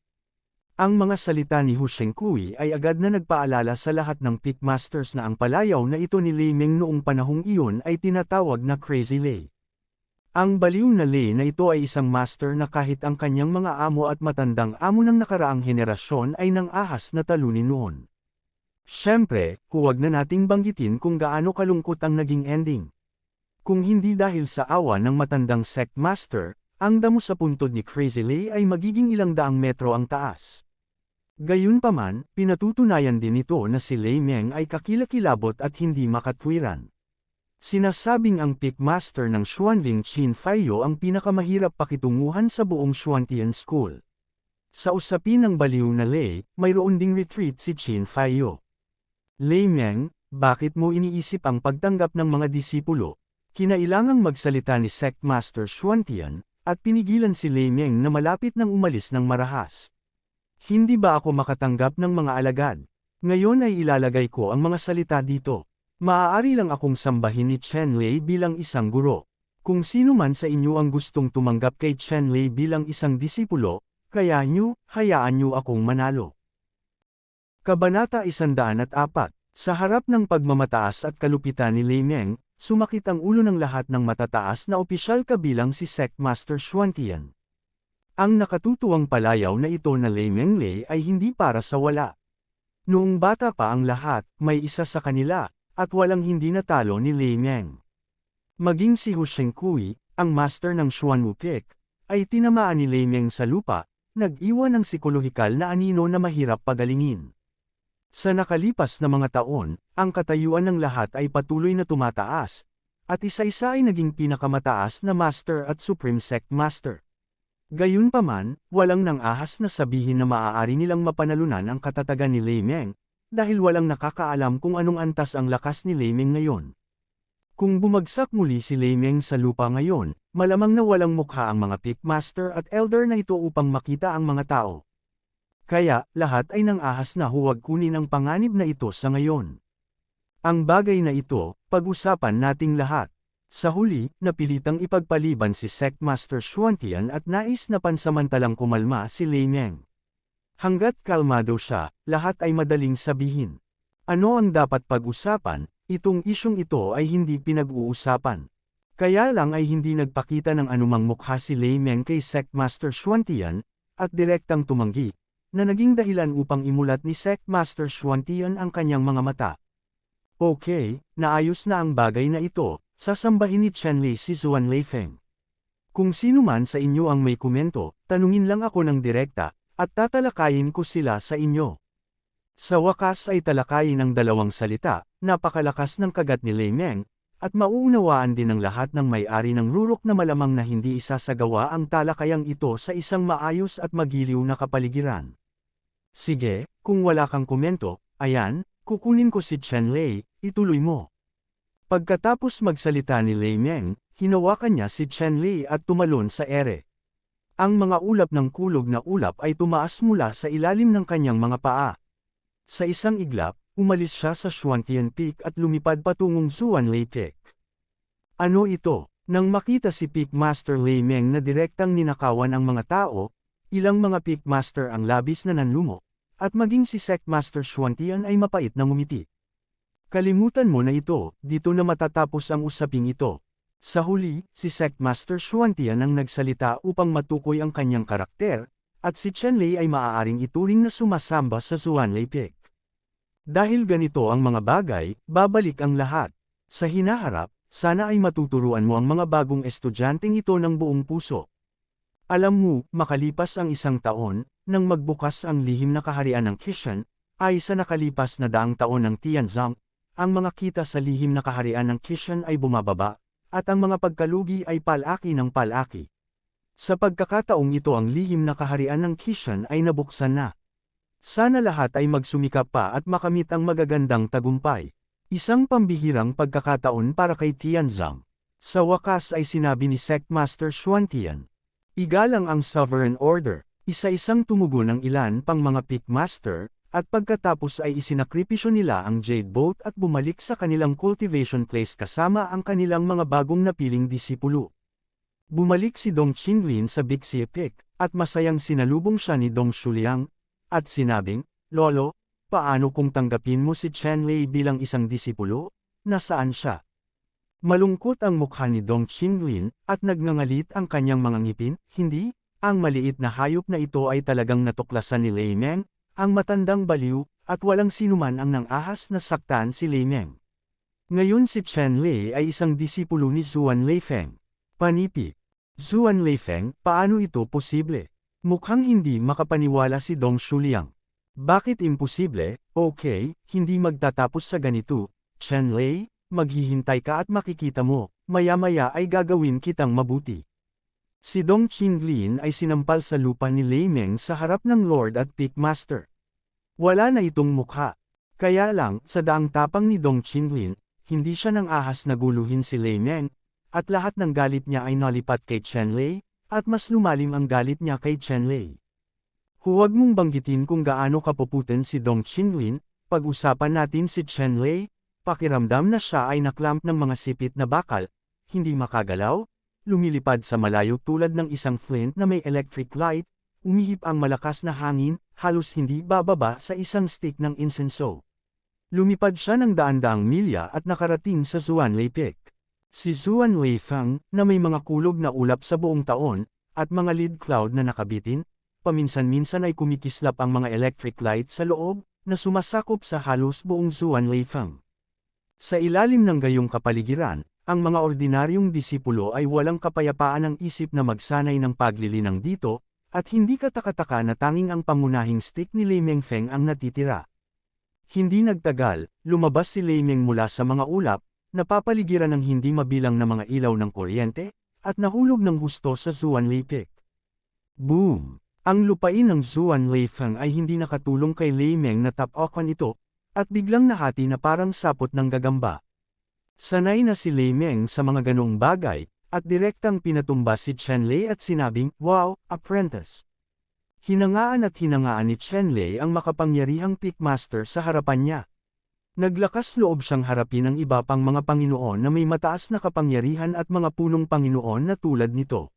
Ang mga salita ni Hu Shengkui ay agad na nagpaalala sa lahat ng Peak Masters na ang palayaw na ito ni Lei Meng noong panahong iyon ay tinatawag na Crazy Lei. Ang baliw na Lei na ito ay isang master na kahit ang kanyang mga amo at matandang amo ng nakaraang henerasyon ay nang ahas na talunin noon. Siyempre, huwag na nating banggitin kung gaano kalungkot ang naging ending. Kung hindi dahil sa awa ng matandang Sect Master, ang damo sa puntod ni Crazy Lei ay magiging 200 metro ang taas. Gayunpaman, pinatutunayan din ito na si Lei Meng ay kakilakilabot at hindi makatwiran. Sinasabing ang Peak Master ng Xuanling Qin Faiyo ang pinakamahirap pakitunguhan sa buong Xuantian School. Sa usapin ng baliw na Lei, mayroon ding retreat si Qin Faiyo. Lei Meng, bakit mo iniisip ang pagtanggap ng mga disipulo? Kinailangang magsalita ni Sect Master Xuantian, at pinigilan si Lei Meng na malapit nang umalis ng marahas. Hindi ba ako makatanggap ng mga alagad? Ngayon ay ilalagay ko ang mga salita dito. Maaari lang akong sambahin ni Chen Lei bilang isang guro. Kung sino man sa inyo ang gustong tumanggap kay Chen Lei bilang isang disipulo, hayaan niyo akong manalo. Kabanata 104. Sa harap ng pagmamataas at kalupitan ni Lei Meng, sumakit ang ulo ng lahat ng matataas na opisyal kabilang si Sect Master Xuantian. Ang nakatutuwang palayaw na ito na Lei Meng Lei ay hindi para sa wala. Noong bata pa ang lahat, may isa sa kanila, at walang hindi natalo ni Lei Meng. Maging si Hu Shengkui, ang master ng Xuan Wukik, ay tinamaan ni Lei Meng sa lupa, nag-iwan ng psikolohikal na anino na mahirap pagalingin. Sa nakalipas na mga taon, ang katayuan ng lahat ay patuloy na tumataas, at isa-isa ay naging pinakamataas na master at supreme sect master. Gayunpaman, walang nang ahas na sabihin na maaari nilang mapanalunan ang katatagan ni Lei Meng, dahil walang nakakaalam kung anong antas ang lakas ni Lei Meng ngayon. Kung bumagsak muli si Lei Meng sa lupa ngayon, malamang na walang mukha ang mga Peak Master at Elder na ito upang makita ang mga tao. Kaya, lahat ay nang ahas na huwag kunin ang panganib na ito sa ngayon. Ang bagay na ito, pag-usapan nating lahat. Sa huli, napilitang ipagpaliban si Sect Master Xuantian at nais na pansamantalang kumalma si Lei Meng. Hanggat kalmado siya, lahat ay madaling sabihin. Ano ang dapat pag-usapan? Itong isyong ito ay hindi pinag-uusapan. Kaya lang ay hindi nagpakita ng anumang mukha si Lei Meng kay Sect Master Xuantian, at direktang tumanggi, na naging dahilan upang imulat ni Sect Master Xuantian ang kanyang mga mata. Okay, naayos na ang bagay na ito, sasambahin ni Chen Lei si Zuan Leifeng. Kung sino man sa inyo ang may komento, tanungin lang ako ng direkta, at tatalakayin ko sila sa inyo. Sa wakas ay talakayin ng dalawang salita, napakalakas ng kagat ni Lei Meng, at mauunawaan din ng lahat ng may-ari ng rurok na malamang na hindi isasagawa ang talakayang ito sa isang maayos at magiliw na kapaligiran. Sige, kung wala kang komento, ayan, kukunin ko si Chen Lei, ituloy mo. Pagkatapos magsalita ni Lei Meng, hinawakan niya si Chen Lei at tumalon sa ere. Ang mga ulap ng kulog na ulap ay tumaas mula sa ilalim ng kanyang mga paa. Sa isang iglap, umalis siya sa Xuantian Peak at lumipad patungong Zuan Lei Peak. Ano ito? Nang makita si Peak Master Lei Meng na direktang ninakawan ang mga tao, ilang mga Peak Master ang labis na nanlumo, at maging si Sect Master Xuantian ay mapait na ngumiti. Kalimutan mo na ito, dito na matatapos ang usaping ito. Sa huli, si Sect Master Xuantian ang nagsalita upang matukoy ang kanyang karakter, at si Chen Lei ay maaaring ituring na sumasamba sa Zuan Lei Peak. Dahil ganito ang mga bagay, babalik ang lahat. Sa hinaharap, sana ay matuturuan mo ang mga bagong estudyanteng ito ng buong puso. Alam mo, makalipas ang isang taon, nang magbukas ang lihim na kaharian ng Qishan, ay sa nakalipas na daang taon ng Tianzong, ang mga kita sa lihim na kaharian ng Qishan ay bumababa, at ang mga pagkalugi ay palaki ng palaki. Sa pagkakataong ito ang lihim na kaharian ng Qishan ay nabuksan na. Sana lahat ay magsumikap pa at makamit ang magagandang tagumpay. Isang pambihirang pagkakataon para kay Tianzong. Sa wakas ay sinabi ni Sect Master Xuantian. Igalang ang Sovereign Order, isa-isang tumugon ng ilan pang mga Peak Master, at pagkatapos ay isinakripisyo nila ang Jade Boat at bumalik sa kanilang cultivation place kasama ang kanilang mga bagong napiling disipulo. Bumalik si Dong Qinglin sa Big Sea Peak, at masayang sinalubong siya ni Dong Shuliang, at sinabing, Lolo, paano kung tanggapin mo si Chen Lei bilang isang disipulo? Nasaan siya? Malungkot ang mukha ni Dong Qinglin, at nagngangalit ang kanyang mga ngipin, hindi, ang maliit na hayop na ito ay talagang natuklasan ni Lei Meng, ang matandang baliw, at walang sinuman ang nang-ahas na saktan si Lei Meng. Ngayon si Chen Lei ay isang disipulo ni Zuan Leifeng. Panipi. Zuan Leifeng, paano ito posible? Mukhang hindi makapaniwala si Dong Shuliang. Bakit imposible? Okay, hindi magtatapos sa ganito, Chen Lei. Maghihintay ka at makikita mo, maya-maya ay gagawin kitang mabuti. Si Dong Qinglin ay sinampal sa lupa ni Lei Meng sa harap ng Lord at Peak Master. Wala na itong mukha. Kaya lang, sa daang tapang ni Dong Qinglin, hindi siya nang ahas na guluhin si Lei Meng, at lahat ng galit niya ay nalipat kay Chen Lei, at mas lumalim ang galit niya kay Chen Lei. Huwag mong banggitin kung gaano kapuputin si Dong Qinglin, Pag-usapan natin si Chen Lei, pakiramdam na siya ay naklamp ng mga sipit na bakal, hindi makagalaw, lumilipad sa malayo tulad ng isang flint na may electric light, umihip ang malakas na hangin, halos hindi bababa sa isang stick ng insenso. Lumipad siya ng daan-daang milya at nakarating sa Xuanlei Peak. Si Xuanlei Feng, na may mga kulog na ulap sa buong taon, at mga lead cloud na nakabitin, paminsan-minsan ay kumikislap ang mga electric light sa loob, na sumasakop sa halos buong Xuanlei Feng. Sa ilalim ng gayong kapaligiran, ang mga ordinaryong disipulo ay walang kapayapaan ng isip na magsanay ng paglilinang dito, at hindi katakataka na tanging ang pangunahing stick ni Lei Mengfeng ang natitira. Hindi nagtagal, lumabas si Lei Meng mula sa mga ulap, napapaligiran ng hindi mabilang na mga ilaw ng kuryente, at nahulog ng husto sa Xuanlei Peak. Boom! Ang lupain ng Xuanlei Feng ay hindi nakatulong kay Lei Meng na tapakan ito, at biglang nahati na parang sapot ng gagamba. Sanay na si Lei Meng sa mga ganoong bagay, at direktang pinatumba si Chen Lei at sinabing, "Wow, apprentice!" Hinangaan ni Chen Lei ang makapangyarihang Peakmaster sa harapan niya. Naglakas loob siyang harapin ang iba pang mga Panginoon na may mataas na kapangyarihan at mga punong Panginoon na tulad nito.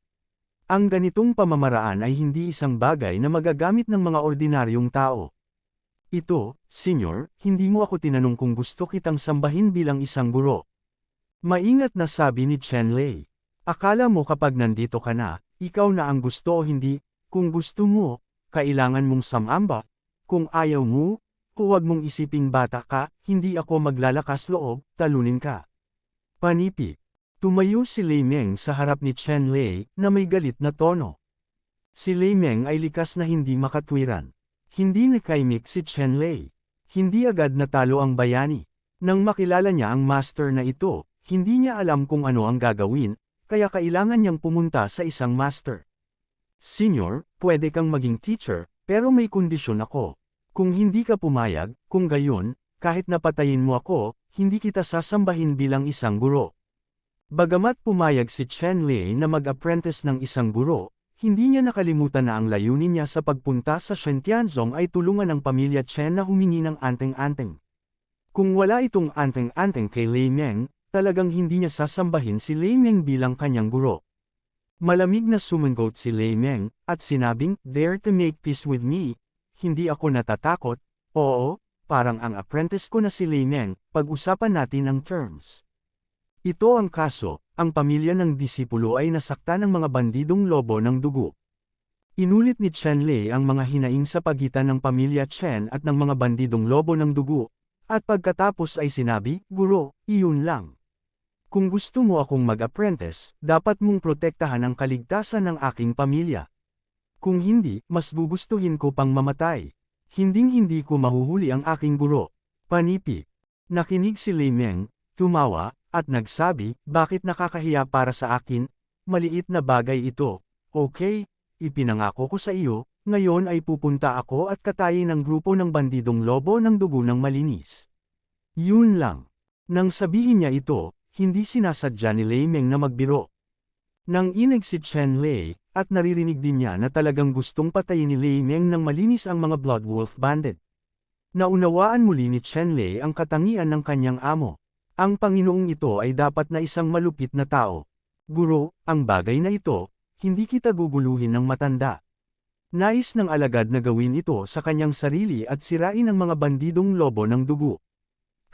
Ang ganitong pamamaraan ay hindi isang bagay na magagamit ng mga ordinaryong tao. Ito, Senyor, hindi mo ako tinanong kung gusto kitang sambahin bilang isang guro. Maingat na sabi ni Chen Lei. Akala mo kapag nandito ka na, ikaw na ang gusto o hindi, kung gusto mo, kailangan mong samamba, kung ayaw mo, huwag mong isiping bata ka, hindi ako maglalakas loob, talunin ka. Panipik. Tumayo si Lei Meng sa harap ni Chen Lei, na may galit na tono. Si Lei Meng ay likas na hindi makatwiran. Hindi nakaimik si Chen Lei. Hindi agad natalo ang bayani. Nang makilala niya ang master na ito, hindi niya alam kung ano ang gagawin, kaya kailangan niyang pumunta sa isang master. Senyor, pwede kang maging teacher, pero may kondisyon ako. Kung hindi ka pumayag, kung gayon, kahit napatayin mo ako, hindi kita sasambahin bilang isang guro. Bagamat pumayag si Chen Lei na mag-apprentice ng isang guro, hindi niya nakalimutan na ang layunin niya sa pagpunta sa Shenqianzong ay tulungan ang pamilya Chen na humingi ng anteng-anteng. Kung wala itong anteng-anteng kay Lei Meng, talagang hindi niya sasambahin si Lei Meng bilang kanyang guro. Malamig na sumangot si Lei Meng, at sinabing, "Dare to make peace with me, hindi ako natatakot, oo, parang ang apprentice ko na si Lei Meng, pag-usapan natin ang terms." Ito ang kaso, ang pamilya ng disipulo ay nasaktan ng mga bandidong lobo ng dugo. Inulit ni Chen Lei ang mga hinaing sa pagitan ng pamilya Chen at ng mga bandidong lobo ng dugo, at pagkatapos ay sinabi, "Guro, iyon lang. Kung gusto mo akong mag-apprentice, dapat mong protektahan ang kaligtasan ng aking pamilya. Kung hindi, mas gugustuhin ko pang mamatay. Hinding-hindi ko mahuhuli ang aking guro." Panipik. Nakinig si Lei Meng, tumawa, at nagsabi, "Bakit nakakahiya para sa akin? Maliit na bagay ito. Okay, ipinangako ko sa iyo, ngayon ay pupunta ako at katayin ang grupo ng bandidong lobo ng dugo ng malinis." Yun lang. Nang sabihin niya ito, hindi sinasadya ni Lei Meng na magbiro. Nang inig si Chen Lei, at naririnig din niya na talagang gustong patayin ni Lei Meng ng malinis ang mga Blood Wolf Bandit. Naunawaan muli ni Chen Lei ang katangian ng kanyang amo. Ang Panginoong ito ay dapat na isang malupit na tao. Guro, ang bagay na ito, hindi kita guguluhin ng matanda. Nais ng alagad na gawin ito sa kanyang sarili at sirain ang mga bandidong lobo ng dugo.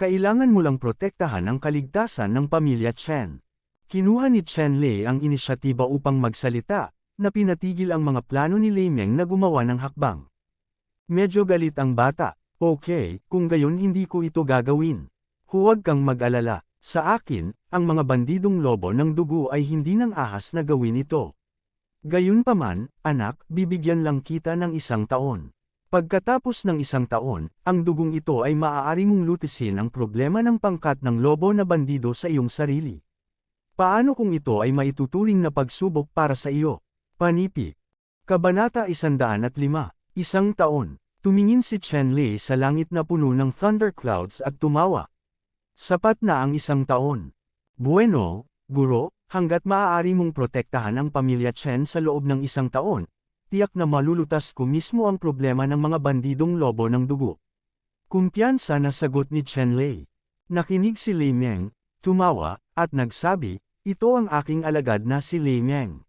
Kailangan mo lang protektahan ang kaligtasan ng pamilya Chen. Kinuha ni Chen Lei ang inisyatiba upang magsalita, na pinatigil ang mga plano ni Lei Meng na gumawa ng hakbang. Medyo galit ang bata. Okay, kung gayon hindi ko ito gagawin. Huwag kang mag-alala. Sa akin, ang mga bandidong lobo ng dugo ay hindi nang ahas na gawin ito. Gayunpaman, anak, bibigyan lang kita ng 1 taon. Pagkatapos ng 1 taon, ang dugong ito ay maaari mong lutisin ang problema ng pangkat ng lobo na bandido sa iyong sarili. Paano kung ito ay maituturing na pagsubok para sa iyo? Panipik. Kabanata 105, 1 taon. Tumingin si Chen Lei sa langit na puno ng thunderclouds at tumawa. Sapat na ang 1 taon. Bueno, guro, hanggat maaari mong protektahan ang pamilya Chen sa loob ng 1 taon, tiyak na malulutas ko mismo ang problema ng mga bandidong lobo ng dugo. Kumpiyansa na sagot ni Chen Lei. Nakinig si Lei Meng, tumawa, at nagsabi, ito ang aking alagad na si Lei Meng.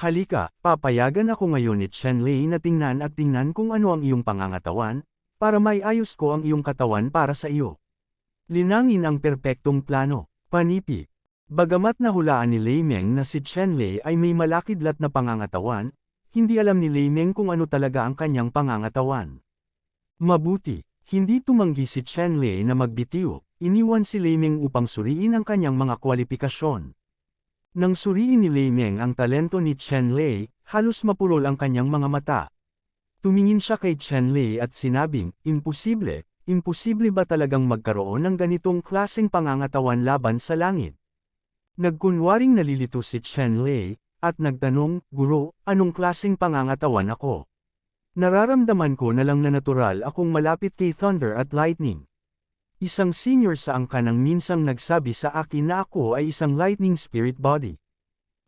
Halika, papayagan ako ngayon ni Chen Lei na tingnan at tingnan kung ano ang iyong pangangatawan, para maiayos ko ang iyong katawan para sa iyo. Linangin ang perpektong plano, panipi. Bagamat nahulaan ni Lei Meng na si Chen Lei ay may malakidlat na pangangatawan, hindi alam ni Lei Meng kung ano talaga ang kanyang pangangatawan. Mabuti, hindi tumanggi si Chen Lei na magbitiw. Iniwan si Lei Meng upang suriin ang kanyang mga kwalifikasyon. Nang suriin ni Lei Meng ang talento ni Chen Lei, halos mapurol ang kanyang mga mata. Tumingin siya kay Chen Lei at sinabing, imposible ba talagang magkaroon ng ganitong klaseng pangangatawan laban sa langit? Nagkunwaring nalilito si Chen Lei, at nagtanong, Guro, anong klaseng pangangatawan ako? Nararamdaman ko na lang na natural akong malapit kay Thunder at Lightning. Isang senior sa angkan ang minsang nagsabi sa akin na ako ay isang lightning spirit body.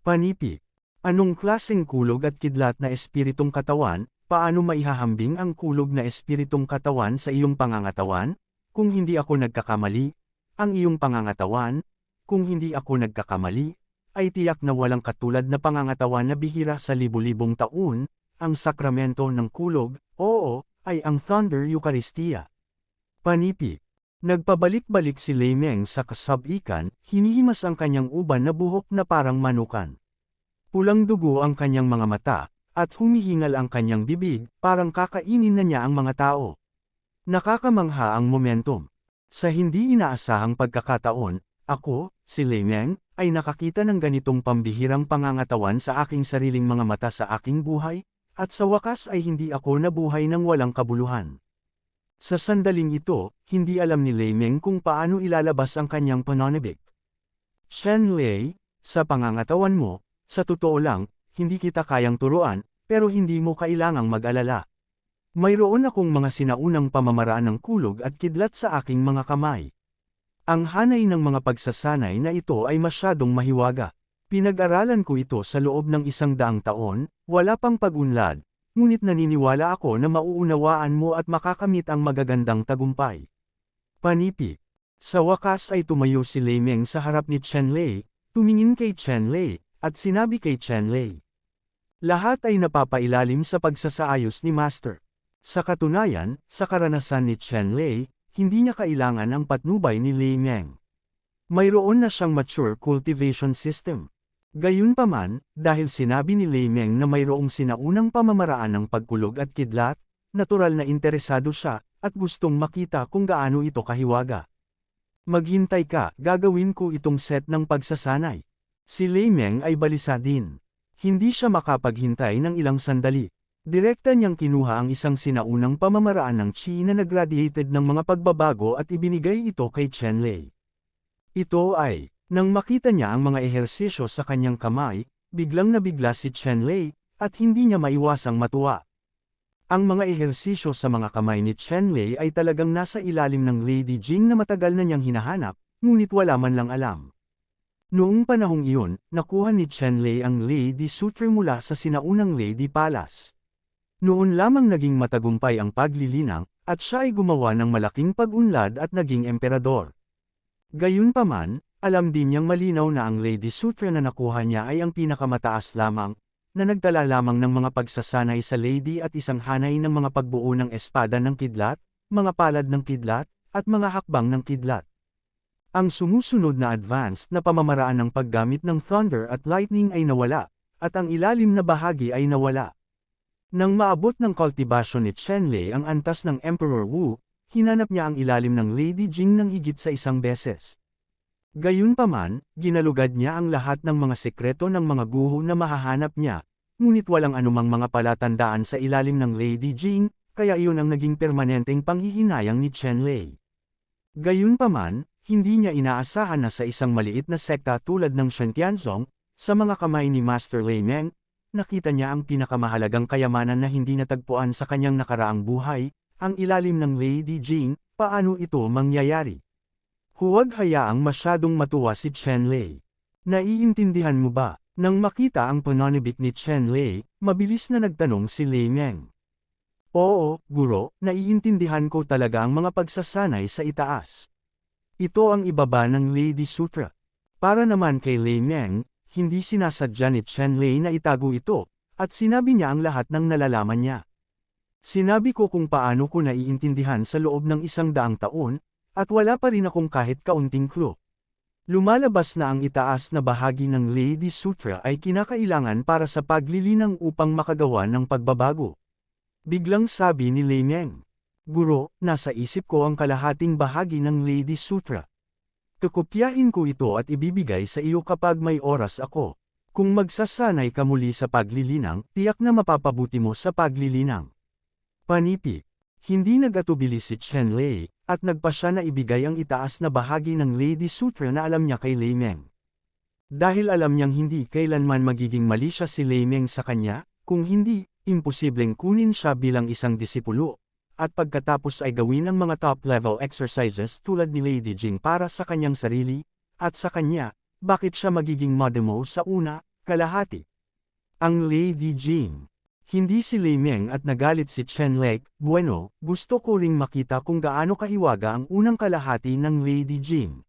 Panipi. Anong klaseng kulog at kidlat na espiritong katawan, paano maihahambing ang kulog na espiritong katawan sa iyong pangangatawan? Kung hindi ako nagkakamali, ang iyong pangangatawan, kung hindi ako nagkakamali, ay tiyak na walang katulad na pangangatawan na bihira sa libu-libong taon, ang sakramento ng kulog, oo, ay ang Thunder Eucharistia. Panipi. Nagpabalik-balik si Lei Meng sa kasabikan, hinihimas ang kanyang uban na buhok na parang manukan. Pulang dugo ang kanyang mga mata, at humihingal ang kanyang bibig, parang kakainin na niya ang mga tao. Nakakamangha ang momentum. Sa hindi inaasahang pagkakataon, ako, si Lei Meng, ay nakakita ng ganitong pambihirang pangangatawan sa aking sariling mga mata sa aking buhay, at sa wakas ay hindi ako nabuhay ng walang kabuluhan. Sa sandaling ito, hindi alam ni Lei Meng kung paano ilalabas ang kanyang pananabik. Chen Lei, sa pangangatawan mo, sa totoo lang, hindi kita kayang turuan, pero hindi mo kailangang mag-alala. Mayroon akong mga sinaunang pamamaraan ng kulog at kidlat sa aking mga kamay. Ang hanay ng mga pagsasanay na ito ay masyadong mahiwaga. Pinag-aralan ko ito sa loob ng 100 taon, wala pang pag-unlad. Ngunit naniniwala ako na mauunawaan mo at makakamit ang magagandang tagumpay. Panipi. Sa wakas ay tumayo si Lei Meng sa harap ni Chen Lei, tumingin kay Chen Lei, at sinabi kay Chen Lei. Lahat ay napapailalim sa pagsasaayos ni Master. Sa katunayan, sa karanasan ni Chen Lei, hindi niya kailangan ang patnubay ni Lei Meng. Mayroon na siyang mature cultivation system. Gayunpaman, dahil sinabi ni Lei Meng na mayroong sinaunang pamamaraan ng pagkulog at kidlat, natural na interesado siya, at gustong makita kung gaano ito kahiwaga. Maghintay ka, gagawin ko itong set ng pagsasanay. Si Lei Meng ay balisa din. Hindi siya makapaghintay ng ilang sandali. Direkta niyang kinuha ang isang sinaunang pamamaraan ng Qi na nagradiated ng mga pagbabago at ibinigay ito kay Chen Lei. Ito ay, nang makita niya ang mga ehersisyo sa kanyang kamay, biglang nabigla si Chen Lei, at hindi niya maiwasang matuwa. Ang mga ehersisyo sa mga kamay ni Chen Lei ay talagang nasa ilalim ng Lady Jing na matagal na niyang hinahanap, ngunit wala man lang alam. Noong panahong iyon, nakuha ni Chen Lei ang Lady Sutra mula sa sinaunang Lady Palace. Noon lamang naging matagumpay ang paglilinang, at siya ay gumawa ng malaking pag-unlad at naging emperador. Gayunpaman, alam din niyang malinaw na ang Lady Sutra na nakuha niya ay ang pinakamataas lamang, na nagdala lamang ng mga pagsasanay sa Lady at isang hanay ng mga pagbuo ng espada ng kidlat, mga palad ng kidlat, at mga hakbang ng kidlat. Ang sumusunod na advanced na pamamaraan ng paggamit ng Thunder at Lightning ay nawala, at ang ilalim na bahagi ay nawala. Nang maabot ng kultibasyon ni Chen Lei ang antas ng Emperor Wu, hinanap niya ang ilalim ng Lady Jing ng higit sa 1 beses. Gayunpaman, ginalugad niya ang lahat ng mga sekreto ng mga guho na mahahanap niya, ngunit walang anumang mga palatandaan sa ilalim ng Lady Jing, kaya iyon ang naging permanenteng panghihinayang ni Chen Lei. Gayunpaman, hindi niya inaasahan na sa isang maliit na sekta tulad ng Shantianzong, sa mga kamay ni Master Lei Meng, nakita niya ang pinakamahalagang kayamanan na hindi natagpuan sa kanyang nakaraang buhay, ang ilalim ng Lady Jing. Paano ito mangyayari? Huwag hayaang masyadong matuwa si Chen Lei. Naiintindihan mo ba? Nang makita ang pananabik ni Chen Lei, mabilis na nagtanong si Lei Meng. Oo, guro, naiintindihan ko talaga ang mga pagsasanay sa itaas. Ito ang ibaba ng Lady Sutra. Para naman kay Lei Meng, hindi sinasadya ni Chen Lei na itago ito, at sinabi niya ang lahat ng nalalaman niya. Sinabi ko kung paano ko naiintindihan sa loob ng 100 taon, at wala pa rin akong kahit kaunting clue. Lumalabas na ang itaas na bahagi ng Lady Sutra ay kinakailangan para sa paglilinang upang makagawa ng pagbabago. Biglang sabi ni Lei Meng. Guro, nasa isip ko ang kalahating bahagi ng Lady Sutra. Kukopyahin ko ito at ibibigay sa iyo kapag may oras ako. Kung magsasanay ka muli sa paglilinang, tiyak na mapapabuti mo sa paglilinang. Panipi. Hindi nagatubili si Chen Lei, at nagpa siya na ibigay ang itaas na bahagi ng Lady Sutra na alam niya kay Lei Meng. Dahil alam niyang hindi kailanman magiging mali siya si Lei Meng sa kanya, kung hindi, imposibleng kunin siya bilang isang disipulo, at pagkatapos ay gawin ang mga top-level exercises tulad ni Lady Jing para sa kanyang sarili, at sa kanya, bakit siya magiging modemo sa una, kalahati? Ang Lady Jing. Hindi si Lei Meng at nagalit si Chen Lei, bueno, gusto ko ring makita kung gaano kahiwaga ang unang kalahati ng Lady Jing.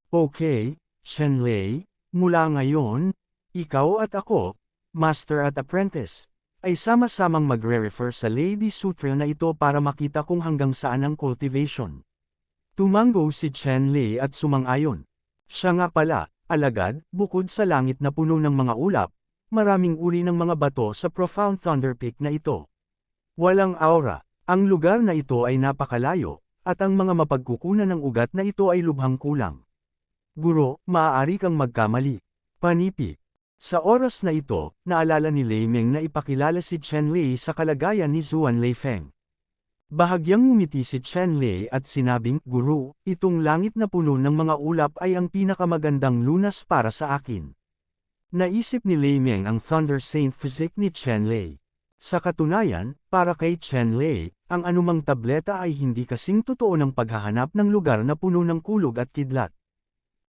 Okay, Chen Lei, mula ngayon, ikaw at ako, Master at Apprentice, ay sama-samang magre-refer sa Lady Sutra na ito para makita kung hanggang saan ang cultivation. Tumango si Chen Lei at sumang-ayon. Siya nga pala, alagad, bukod sa langit na puno ng mga ulap, maraming uri ng mga bato sa Profound Thunder Peak na ito. Walang aura, ang lugar na ito ay napakalayo, at ang mga mapagkukunan ng ugat na ito ay lubhang kulang. Guro, maaari kang magkamali. Panipi. Sa oras na ito, naalala ni Lei Meng na ipakilala si Chen Lei sa kalagayan ni Zuan Leifeng. Bahagyang ngumiti si Chen Lei at sinabing, Guru, itong langit na puno ng mga ulap ay ang pinakamagandang lunas para sa akin. Naisip ni Lei Meng ang Thunder Saint Physique ni Chen Lei. Sa katunayan, para kay Chen Lei, ang anumang tableta ay hindi kasing totoo ng paghahanap ng lugar na puno ng kulog at kidlat.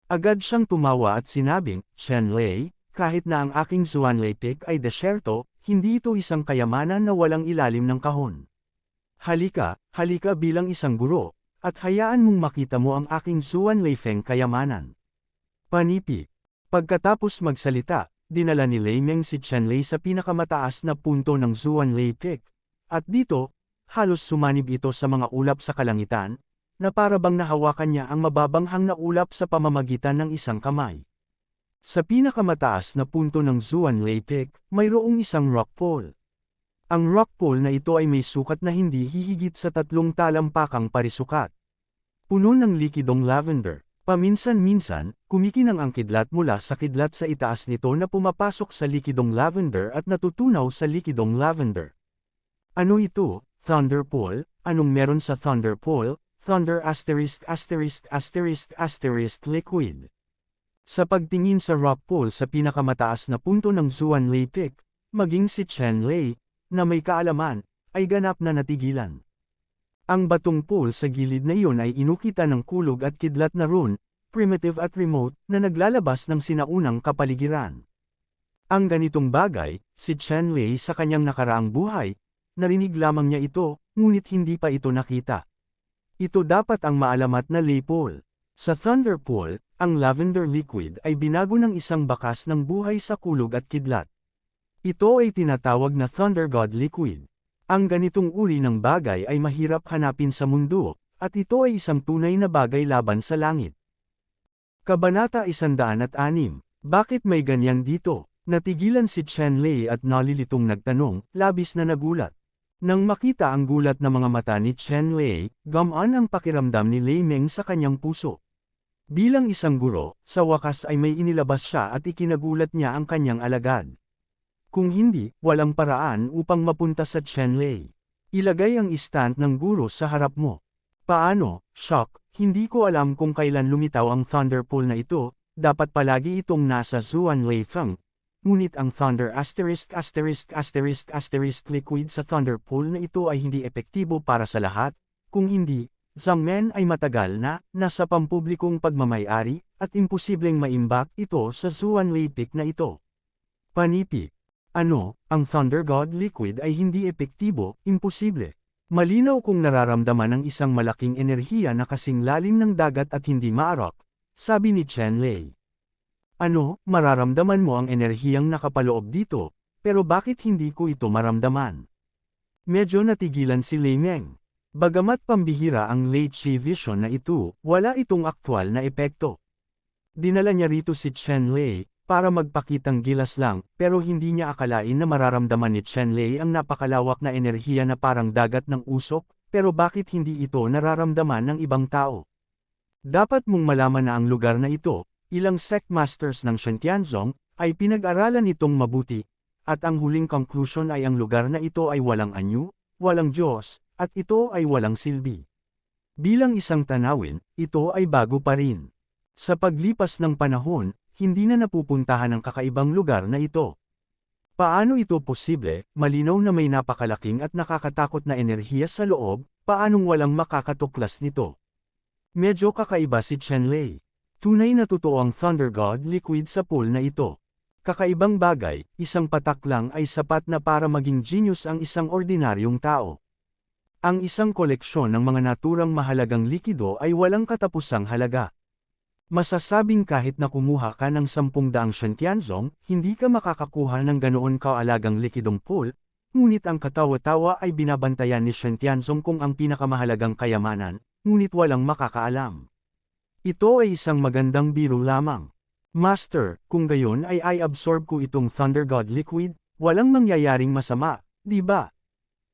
Agad siyang tumawa at sinabing, Chen Lei, kahit na ang aking Zuan Lei Peak ay desyerto, hindi ito isang kayamanan na walang ilalim ng kahon. Halika bilang isang guro, at hayaan mong makita mo ang aking Zuan Leifeng kayamanan. Panipi. Pagkatapos magsalita, dinala ni Lei Meng si Chen Lei sa pinakamataas na punto ng Zuan Lei Peak, at dito, halos sumanib ito sa mga ulap sa kalangitan, na para bang nahawakan niya ang mababanghang na ulap sa pamamagitan ng isang kamay. Sa pinakamataas na punto ng Zuan Lei Peak, mayroong isang rock pool. Ang rock pool na ito ay may sukat na hindi hihigit sa 3 talampakang parisukat. Puno ng likidong lavender. Paminsan-minsan, kumikinang ang kidlat mula sa kidlat sa itaas nito na pumapasok sa likidong lavender at natutunaw sa likidong lavender. Ano ito? Thunder pool? Anong meron sa thunder pool? Thunder ***** liquid. Sa pagtingin sa rock pool sa pinakamataas na punto ng Zuan Lei Peak, maging si Chen Lei, na may kaalaman, ay ganap na natigilan. Ang batong pool sa gilid na iyon ay inukita ng kulog at kidlat na rune, primitive at remote, na naglalabas ng sinaunang kapaligiran. Ang ganitong bagay, si Chen Lei sa kanyang nakaraang buhay, narinig lamang niya ito, ngunit hindi pa ito nakita. Ito dapat ang maalamat na Lei Pool. Sa Thunder Pool, ang lavender liquid ay binago ng isang bakas ng buhay sa kulog at kidlat. Ito ay tinatawag na Thunder God Liquid. Ang ganitong uri ng bagay ay mahirap hanapin sa mundo, at ito ay isang tunay na bagay laban sa langit. Kabanata 106. Bakit may ganyan dito? Natigilan si Chen Lei at nalilitong nagtanong, labis na nagulat. Nang makita ang gulat na mga mata ni Chen Lei, gumaan ang pakiramdam ni Lei Meng sa kanyang puso. Bilang isang guro, sa wakas ay may inilabas siya at ikinagulat niya ang kanyang alagad. Kung hindi, walang paraan upang mapunta sa Chen Lei. Ilagay ang istant ng guro sa harap mo. Paano? Shock, hindi ko alam kung kailan lumitaw ang thunder pool na ito, dapat palagi itong nasa Zuan Leifeng. Ngunit ang thunder ***** liquid sa thunder pool na ito ay hindi epektibo para sa lahat, kung hindi, Zhangmen ay matagal na, nasa pampublikong pagmamayari, at imposibleng maimbak ito sa Zuan Lei Peak na ito. Panipi. Ano, ang Thunder God Liquid ay hindi epektibo, imposible. Malinaw kung nararamdaman ng isang malaking enerhiya na kasing lalim ng dagat at hindi maarok, sabi ni Chen Lei. Ano, mararamdaman mo ang enerhiyang nakapaloob dito, pero bakit hindi ko ito maramdaman? Medyo natigilan si Lei Meng. Bagamat pambihira ang Lei Chi Vision na ito, wala itong aktwal na epekto. Dinala niya rito si Chen Lei, para magpakitang gilas lang, pero hindi niya akalain na mararamdaman ni Chen Lei ang napakalawak na enerhiya na parang dagat ng usok, pero bakit hindi ito nararamdaman ng ibang tao? Dapat mong malaman na ang lugar na ito, ilang sect masters ng Shenqianzong, ay pinag-aralan itong mabuti, at ang huling conclusion ay ang lugar na ito ay walang anyo, walang Diyos, at ito ay walang silbi. Bilang isang tanawin, ito ay bago pa rin. Sa paglipas ng panahon, hindi na napupuntahan ang kakaibang lugar na ito. Paano ito posible? Malinaw na may napakalaking at nakakatakot na enerhiya sa loob, paanong walang makakatuklas nito? Medyo kakaiba si Chen Lei. Tunay na totoo ang Thunder God Liquid sa pool na ito. Kakaibang bagay, isang patak lang ay sapat na para maging genius ang isang ordinaryong tao. Ang isang koleksyon ng mga naturang mahalagang likido ay walang katapusang halaga. Masasabing kahit na kumuha ka ng 10,000 Shenqianzong, hindi ka makakakuha ng ganoon kaalagang likidong pool, ngunit ang katawa-tawa ay binabantayan ni Shenqianzong kung ang pinakamahalagang kayamanan, ngunit walang makakaalam. Ito ay isang magandang biro lamang. Master, kung gayon ay i-absorb ko itong Thunder God Liquid, walang mangyayaring masama, di ba?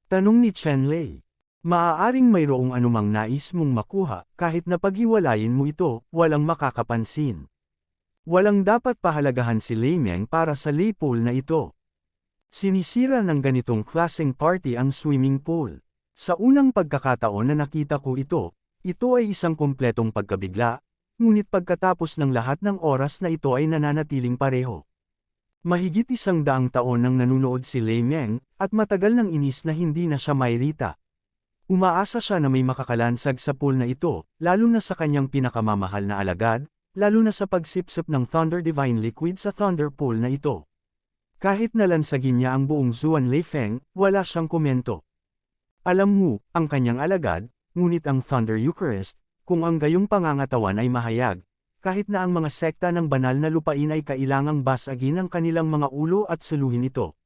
Tanong ni Chen Lei. Maaaring mayroong anumang nais mong makuha, kahit na paghiwalayin mo ito, walang makakapansin. Walang dapat pahalagahan si Lei Meng para sa Lei Pool na ito. Sinisira ng ganitong klaseng party ang swimming pool. Sa unang pagkakataon na nakita ko ito ay isang kumpletong pagkabigla, ngunit pagkatapos ng lahat ng oras na ito ay nananatiling pareho. Mahigit 100 taon nang nanunood si Lei Meng, at matagal nang inis na hindi na siya mayrita. Umaasa siya na may makakalansag sa pool na ito, lalo na sa kanyang pinakamamahal na alagad, lalo na sa pagsipsip ng Thunder Divine Liquid sa Thunder Pool na ito. Kahit nalansagin niya ang buong Zuan Leifeng, wala siyang komento. Alam mo, ang kanyang alagad, ngunit ang Thunder Eucharist, kung ang gayong pangangatawan ay mahayag, kahit na ang mga sekta ng banal na lupain ay kailangang basagin ang kanilang mga ulo at saluhin ito.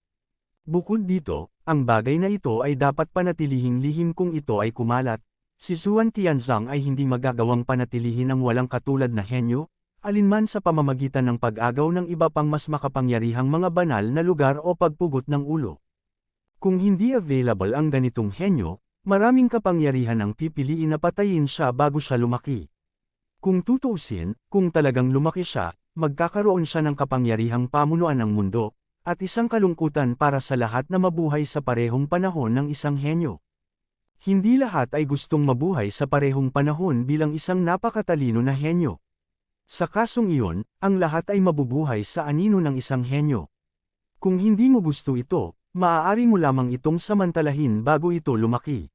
Bukod dito, ang bagay na ito ay dapat panatilihing lihim kung ito ay kumalat. Si Zuan Tianzang ay hindi magagawang panatilihin ang walang katulad na henyo, alinman sa pamamagitan ng pag-agaw ng iba pang mas makapangyarihang mga banal na lugar o pagpugot ng ulo. Kung hindi available ang ganitong henyo, maraming kapangyarihan ang pipiliin na patayin siya bago siya lumaki. Kung tutuusin, kung talagang lumaki siya, magkakaroon siya ng kapangyarihang pamunuan ng mundo, at isang kalungkutan para sa lahat na mabuhay sa parehong panahon ng isang henyo. Hindi lahat ay gustong mabuhay sa parehong panahon bilang isang napakatalino na henyo. Sa kasong iyon, ang lahat ay mabubuhay sa anino ng isang henyo. Kung hindi mo gusto ito, maaari mo lamang itong samantalahin bago ito lumaki.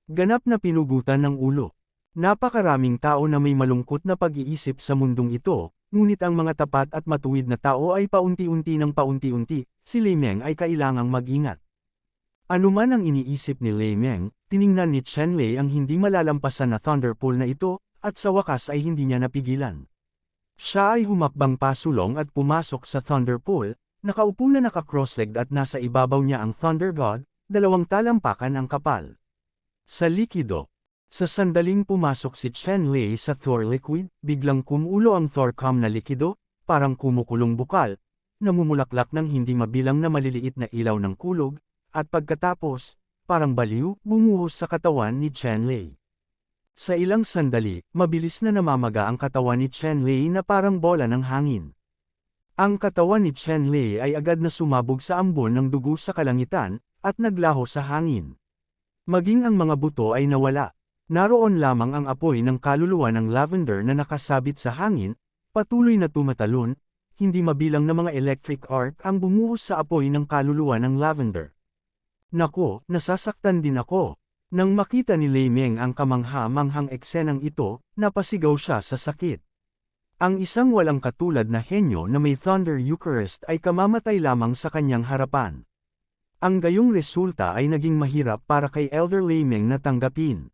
Ganap na pinugutan ng ulo. Napakaraming tao na may malungkot na pag-iisip sa mundong ito, ngunit ang mga tapat at matuwid na tao ay paunti-unti si Lei Meng ay kailangang mag-ingat. Ano man ang iniisip ni Lei Meng, tiningnan ni Chen Lei ang hindi malalampasan na Thunder Pool na ito, at sa wakas ay hindi niya napigilan. Siya ay humakbang pasulong at pumasok sa Thunder Pool, nakaupo na naka-cross-legged at nasa ibabaw niya ang Thunder God, 2 talampakan ang kapal. Sa likido. Sa sandaling pumasok si Chen Lei sa Thor Liquid, biglang kumulo ang Thorcom na likido, parang kumukulong bukal, namumulaklak ng hindi mabilang na maliliit na ilaw ng kulog, at pagkatapos, parang baliw, bumuhos sa katawan ni Chen Lei. Sa ilang sandali, mabilis na namamaga ang katawan ni Chen Lei na parang bola ng hangin. Ang katawan ni Chen Lei ay agad na sumabog sa ambon ng dugo sa kalangitan, at naglaho sa hangin. Maging ang mga buto ay nawala. Naroon lamang ang apoy ng kaluluwa ng lavender na nakasabit sa hangin, patuloy na tumatalon, hindi mabilang na mga electric arc ang bumuhos sa apoy ng kaluluwa ng lavender. Nako, nasasaktan din ako. Nang makita ni Lei Meng ang kamangha-manghang eksenang ito, napasigaw siya sa sakit. Ang isang walang katulad na henyo na may Thunder Eucharist ay kamamatay lamang sa kanyang harapan. Ang gayong resulta ay naging mahirap para kay Elder Lameng na tanggapin.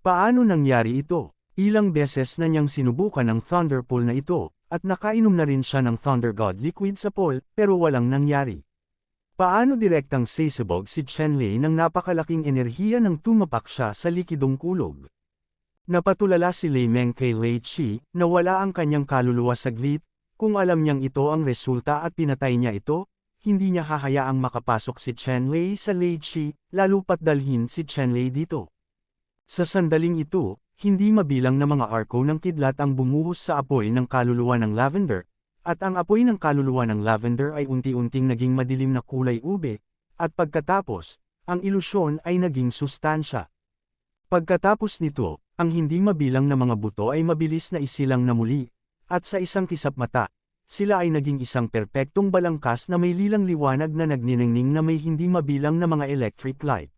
Paano nangyari ito? Ilang beses na niyang sinubukan ang Thunder Pool na ito, at nakainom na rin siya ng Thunder God Liquid sa pool, pero walang nangyari. Paano direktang sasabog si Chenlei ng napakalaking enerhiya nang tumapak siya sa likidong kulog? Napatulala si Lameng kay Lei Chi na wala ang kanyang kaluluwa saglit, kung alam niyang ito ang resulta at pinatay niya ito, hindi niya hahayaang makapasok si Chenlei sa Lei Chi, lalo pat dalhin si Chenlei dito. Sa sandaling ito, hindi mabilang na mga arko ng kidlat ang bumuhos sa apoy ng kaluluwa ng lavender, at ang apoy ng kaluluwa ng lavender ay unti-unting naging madilim na kulay ube, at pagkatapos, ang ilusyon ay naging sustansya. Pagkatapos nito, ang hindi mabilang na mga buto ay mabilis na isilang na muli, at sa isang kisap mata, sila ay naging isang perpektong balangkas na may lilang liwanag na nagniningning na may hindi mabilang na mga electric light.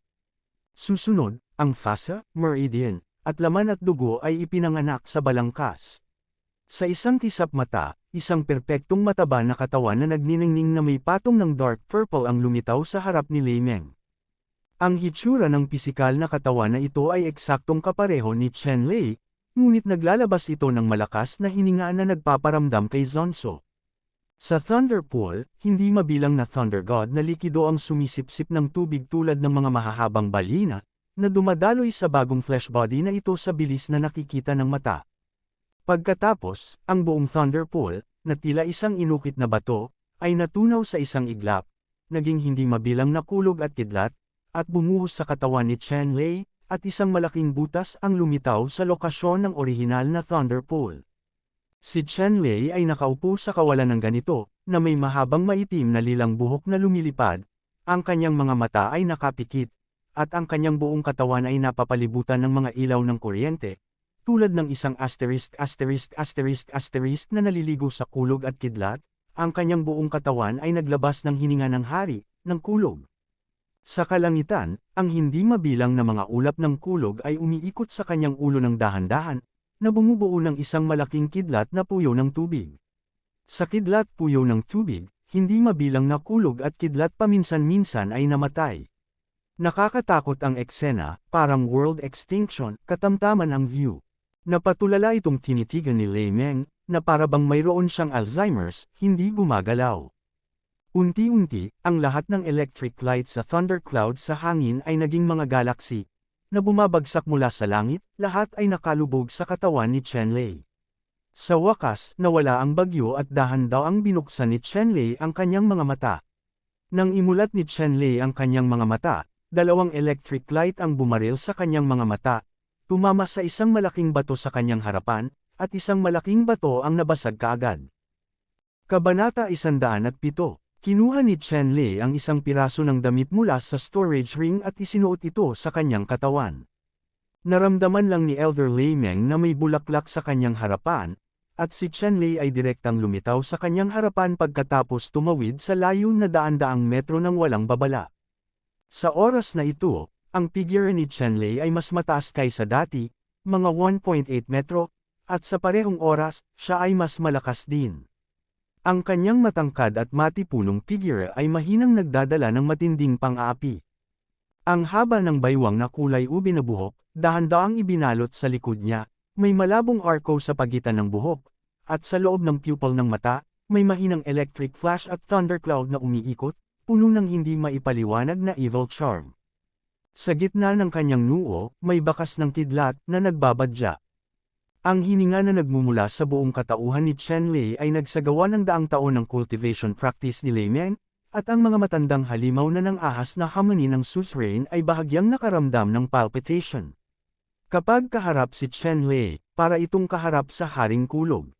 Susunod, ang fasa, meridian, at laman at dugo ay ipinanganak sa balangkas. Sa isang kisap mata, isang perpektong mataba na katawan na nagniningning na may patong ng dark purple ang lumitaw sa harap ni Lameng. Ang hitsura ng pisikal na katawan na ito ay eksaktong kapareho ni Chenlei, ngunit naglalabas ito ng malakas na hininga na nagpaparamdam kay Zonso. Sa Thunder Pool, hindi mabilang na Thunder God na likido ang sumisipsip ng tubig tulad ng mga mahahabang balina, na dumadaloy sa bagong flesh body na ito sa bilis na nakikita ng mata. Pagkatapos, ang buong Thunder Pool, na tila isang inukit na bato, ay natunaw sa isang iglap, naging hindi mabilang na kulog at kidlat, at bumuhos sa katawan ni Chenlei, at isang malaking butas ang lumitaw sa lokasyon ng orihinal na Thunder Pool. Si Chenlei ay nakaupo sa kawalan ng ganito, na may mahabang maitim na lilang buhok na lumilipad, ang kanyang mga mata ay nakapikit, at ang kanyang buong katawan ay napapalibutan ng mga ilaw ng kuryente, tulad ng isang asterisk na naliligo sa kulog at kidlat, ang kanyang buong katawan ay naglabas ng hininga ng hari, ng kulog. Sa kalangitan, ang hindi mabilang na mga ulap ng kulog ay umiikot sa kanyang ulo ng dahan-dahan, na bumubuo ng isang malaking kidlat na puyo ng tubig. Sa kidlat puyo ng tubig, hindi mabilang na kulog at kidlat paminsan-minsan ay namatay. Nakakatakot ang eksena, parang world extinction, katamtaman ang view. Napatulala itong tinitigan ni Lameng, na parabang mayroon siyang Alzheimer's, hindi gumagalaw. Unti-unti, ang lahat ng electric light sa thundercloud sa hangin ay naging mga galaxy, na bumabagsak mula sa langit, lahat ay nakalubog sa katawan ni Chenlei. Sa wakas, nawala ang bagyo at dahan-daw ang binuksan ni Chenlei ang kanyang mga mata. Nang imulat ni Chenlei ang kanyang mga mata, dalawang electric light ang bumaril sa kanyang mga mata, tumama sa isang malaking bato sa kanyang harapan, at isang malaking bato ang nabasag kaagad. Kabanata 107. Kinuha ni Chenlei ang isang piraso ng damit mula sa storage ring at isinuot ito sa kanyang katawan. Naramdaman lang ni Elder Lameng na may bulaklak sa kanyang harapan, at si Chenlei ay direktang lumitaw sa kanyang harapan pagkatapos tumawid sa layo na daan-daang metro ng walang babala. Sa oras na ito, ang figure ni Chenlei ay mas mataas kaysa dati, mga 1.8 metro, at sa parehong oras, siya ay mas malakas din. Ang kanyang matangkad at matipunong figure ay mahinang nagdadala ng matinding pang-aapi. Ang haba ng baywang na kulay ube na buhok, dahan-daang ibinalot sa likod niya, may malabong arco sa pagitan ng buhok, at sa loob ng pupil ng mata, may mahinang electric flash at thundercloud na umiikot, puno ng hindi maipaliwanag na evil charm. Sa gitna ng kanyang noo, may bakas ng kidlat na nagbabadya. Ang hininga na nagmumula sa buong katauhan ni Chenlei ay nagsagawa ng daang taon ng cultivation practice ni Lameng, at ang mga matandang halimaw na ng ahas na harmony ng suzerain ay bahagyang nakaramdam ng palpitation. Kapag kaharap si Chenlei, para itong kaharap sa haring kulog.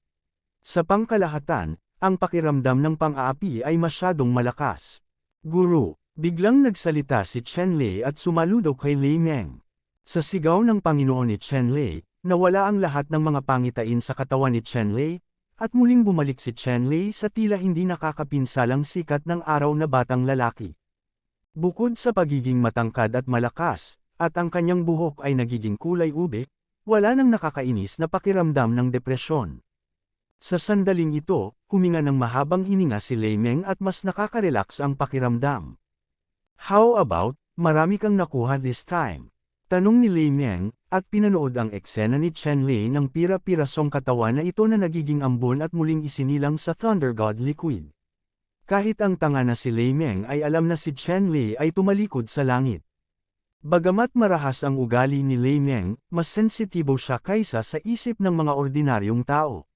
Sa pangkalahatan, ang pakiramdam ng pang-aapi ay masyadong malakas. Guru, biglang nagsalita si Chenlei at sumaludo kay Lameng. Sa sigaw ng Panginoon ni Chenlei, nawala ang lahat ng mga pangitain sa katawan ni Chenlei, at muling bumalik si Chenlei sa tila hindi nakakapinsalang sikat ng araw na batang lalaki. Bukod sa pagiging matangkad at malakas, at ang kanyang buhok ay nagiging kulay ube, wala nang nakakainis na pakiramdam ng depresyon. Sa sandaling ito, huminga ng mahabang hininga si Lei Meng at mas nakaka-relax ang pakiramdam. How about, marami kang nakuha this time? Tanong ni Lei Meng, at pinanood ang eksena ni Chen Lei ng pira-pirasong katawan na ito na nagiging ambon at muling isinilang sa Thunder God Liquid. Kahit ang tanga na si Lei Meng ay alam na si Chen Lei ay tumalikod sa langit. Bagamat marahas ang ugali ni Lei Meng, mas sensitibo siya kaysa sa isip ng mga ordinaryong tao.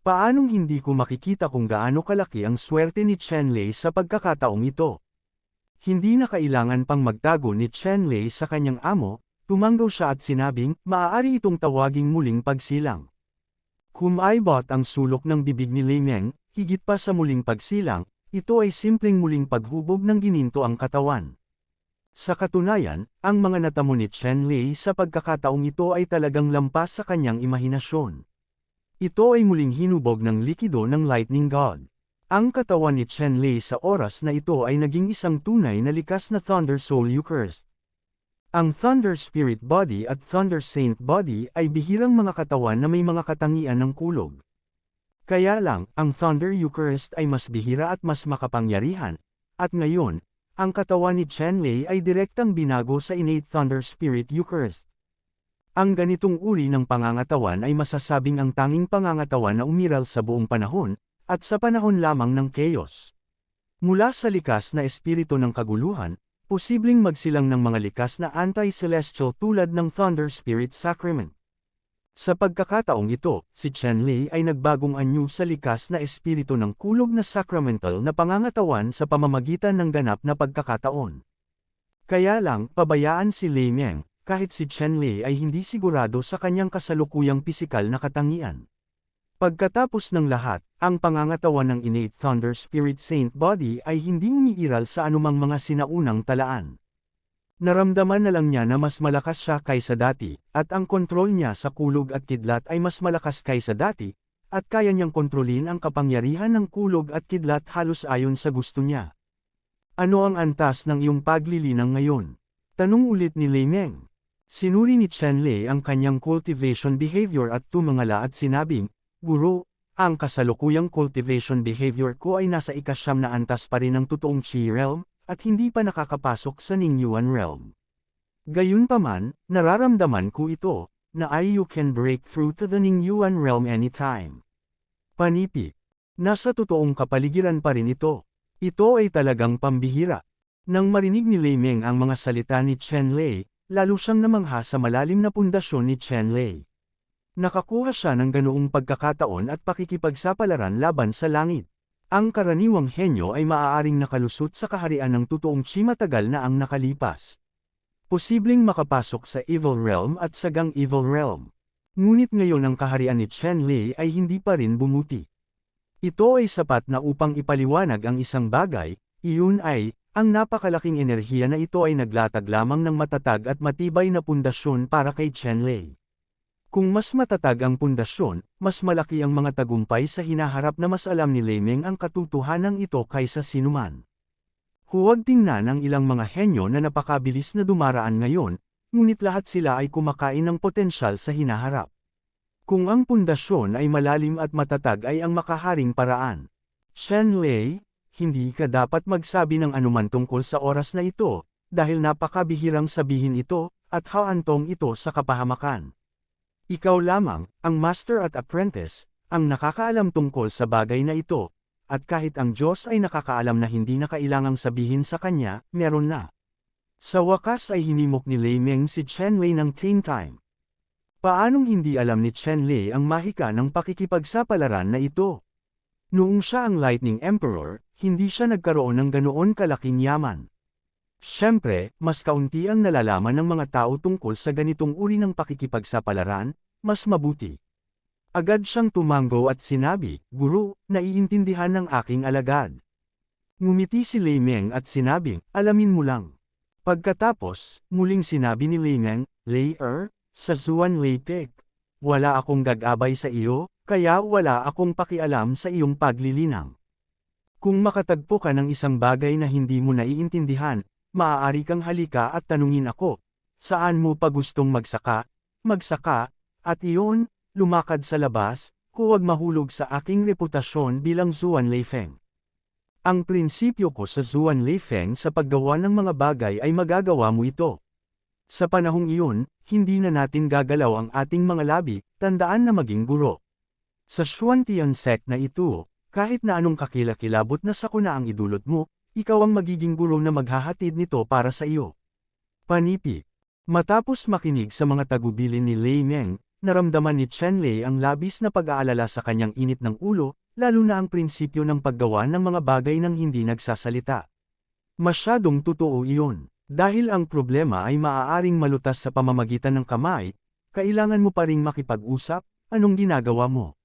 Paanong hindi ko makikita kung gaano kalaki ang swerte ni Chen Lei sa pagkakataong ito? Hindi na kailangan pang magtago ni Chen Lei sa kanyang amo, tumanggaw siya at sinabing, maaari itong tawaging muling pagsilang. Kumaibot ang sulok ng bibig ni Lei Meng, higit pa sa muling pagsilang, ito ay simpleng muling paghubog ng gininto ang katawan. Sa katunayan, ang mga natamo ni Chen Lei sa pagkakataong ito ay talagang lampas sa kanyang imahinasyon. Ito ay muling hinubog ng likido ng Lightning God. Ang katawan ni Chen Lei sa oras na ito ay naging isang tunay na likas na Thunder Soul Eucharist. Ang Thunder Spirit Body at Thunder Saint Body ay bihirang mga katawan na may mga katangian ng kulog. Kaya lang, ang Thunder Eucharist ay mas bihira at mas makapangyarihan, at ngayon, ang katawan ni Chen Lei ay direktang binago sa innate Thunder Spirit Eucharist. Ang ganitong uri ng pangangatawan ay masasabing ang tanging pangangatawan na umiral sa buong panahon, at sa panahon lamang ng chaos. Mula sa likas na espiritu ng kaguluhan, posibleng magsilang ng mga likas na anti-celestial tulad ng Thunder Spirit Sacrament. Sa pagkakataong ito, si Chen Lei ay nagbagong anyo sa likas na espiritu ng kulog na sacramental na pangangatawan sa pamamagitan ng ganap na pagkakataon. Kaya lang, pabayaan si Lei Meng, kahit si Chen Lei ay hindi sigurado sa kanyang kasalukuyang pisikal na katangian. Pagkatapos ng lahat, ang pangangatawan ng innate Thunder Spirit Saint Body ay hindi umiiral sa anumang mga sinaunang talaan. Naramdaman na lang niya na mas malakas siya kaysa dati, at ang kontrol niya sa kulog at kidlat ay mas malakas kaysa dati, at kaya niyang kontrolin ang kapangyarihan ng kulog at kidlat halos ayon sa gusto niya. Ano ang antas ng iyong paglilinang ngayon? Tanong ulit ni Lei Meng. Sinuri ni Chen Lei ang kanyang cultivation behavior at tumangala at sinabing, Guro, ang kasalukuyang cultivation behavior ko ay nasa ikasyam na antas pa rin ng totoong Qi realm, at hindi pa nakakapasok sa Ningyuan realm. Gayunpaman, nararamdaman ko ito, na you can break through to the Ningyuan realm anytime. Panipit. Nasa totoong kapaligiran pa rin ito. Ito ay talagang pambihira. Nang marinig ni Lei Meng ang mga salita ni Chen Lei, lalo siyang namangha sa malalim na pundasyon ni Chen Lei. Nakakuha siya ng ganoong pagkakataon at pakikipagsapalaran laban sa langit. Ang karaniwang henyo ay maaaring nakalusot sa kaharian ng totoong Qi matagal na ang nakalipas. Posibleng makapasok sa Evil Realm at sagang Evil Realm. Ngunit ngayon ang kaharian ni Chen Lei ay hindi pa rin bumuti. Ito ay sapat na upang ipaliwanag ang isang bagay, iyon ay, ang napakalaking enerhiya na ito ay naglatag lamang ng matatag at matibay na pundasyon para kay Chen Lei. Kung mas matatag ang pundasyon, mas malaki ang mga tagumpay sa hinaharap na mas alam ni Lei Meng ang katotohanan ito kaysa sinuman. Huwag tingnan ang ilang mga henyo na napakabilis na dumaraan ngayon, ngunit lahat sila ay kumakain ng potensyal sa hinaharap. Kung ang pundasyon ay malalim at matatag ay ang makaharing paraan. Chen Lei, hindi ka dapat magsabi ng anuman tungkol sa oras na ito, dahil napakabihirang sabihin ito, at haantong ito sa kapahamakan. Ikaw lamang, ang master at apprentice, ang nakakaalam tungkol sa bagay na ito, at kahit ang Diyos ay nakakaalam na hindi na kailangang sabihin sa kanya, meron na. Sa wakas ay hinimok ni Lei Meng si Chen Lei ng same time. Paanong hindi alam ni Chen Lei ang mahika ng pakikipagsapalaran na ito? Noong siya ang Lightning Emperor, hindi siya nagkaroon ng ganoon kalaking yaman. Siyempre, mas kaunti ang nalalaman ng mga tao tungkol sa ganitong uri ng pakikipagsapalaran, mas mabuti. Agad siyang tumanggo at sinabi, Guru, naiintindihan ng aking alagad. Ngumiti si Lei Meng at sinabing, alamin mo lang. Pagkatapos, muling sinabi ni Lei Meng, Lei sa Zuan Lei Pek, wala akong gagabay sa iyo, kaya wala akong pakialam sa iyong paglilinang. Kung makatagpo ka ng isang bagay na hindi mo naiintindihan, maaari kang halika at tanungin ako, saan mo pa gustong magsaka, at iyon, lumakad sa labas, huwag mahulog sa aking reputasyon bilang Zuan Leifeng. Ang prinsipyo ko sa Zuan Leifeng sa paggawa ng mga bagay ay magagawa mo ito. Sa panahong iyon, hindi na natin gagalaw ang ating mga labi, tandaan na maging guro. Sa Xuantian sect na ito, kahit na anong kakilakilabot na sakuna ang idulot mo, ikaw ang magiging guro na maghahatid nito para sa iyo. Panipi. Matapos makinig sa mga tagubilin ni Lei Meng, naramdaman ni Chen Lei ang labis na pag-aalala sa kanyang init ng ulo, lalo na ang prinsipyo ng paggawa ng mga bagay ng hindi nagsasalita. Masyadong totoo iyon. Dahil ang problema ay maaaring malutas sa pamamagitan ng kamay, kailangan mo pa ring makipag-usap, anong ginagawa mo?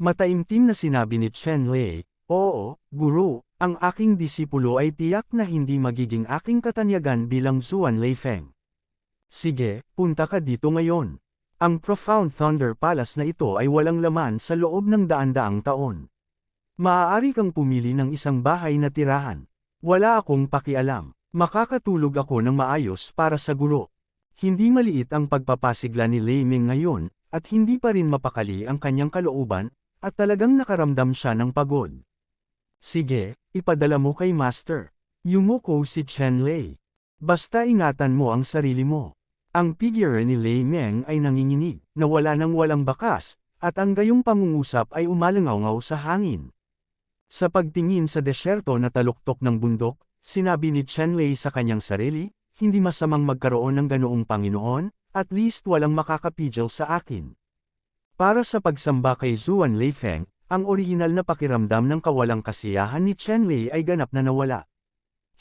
Mataimtim na sinabi ni Chen Lei, oo, guro, ang aking disipulo ay tiyak na hindi magiging aking katanyagan bilang Zuan Leifeng. Sige, punta ka dito ngayon. Ang Profound Thunder Palace na ito ay walang laman sa loob ng daan-daang taon. Maaari kang pumili ng isang bahay na tirahan. Wala akong pakialam. Makakatulog ako ng maayos para sa guro. Hindi maliit ang pagpapasigla ni Lei Ming ngayon, at hindi pa rin mapakali ang kanyang kalooban, at talagang nakaramdam siya ng pagod. Sige, ipadala mo kay Master. Yumuko si Chen Lei. Basta ingatan mo ang sarili mo. Ang figure ni Lei Ming ay nanginginig, nawala ng walang bakas, at ang gayong pangungusap ay umalangaw sa hangin. Sa pagtingin sa desyerto na taluktok ng bundok, sinabi ni Chen Lei sa kanyang sarili, hindi masamang magkaroon ng ganoong Panginoon, at least walang makakapigil sa akin. Para sa pagsamba kay Zuan Leifeng, ang orihinal na pakiramdam ng kawalang kasiyahan ni Chen Lei ay ganap na nawala.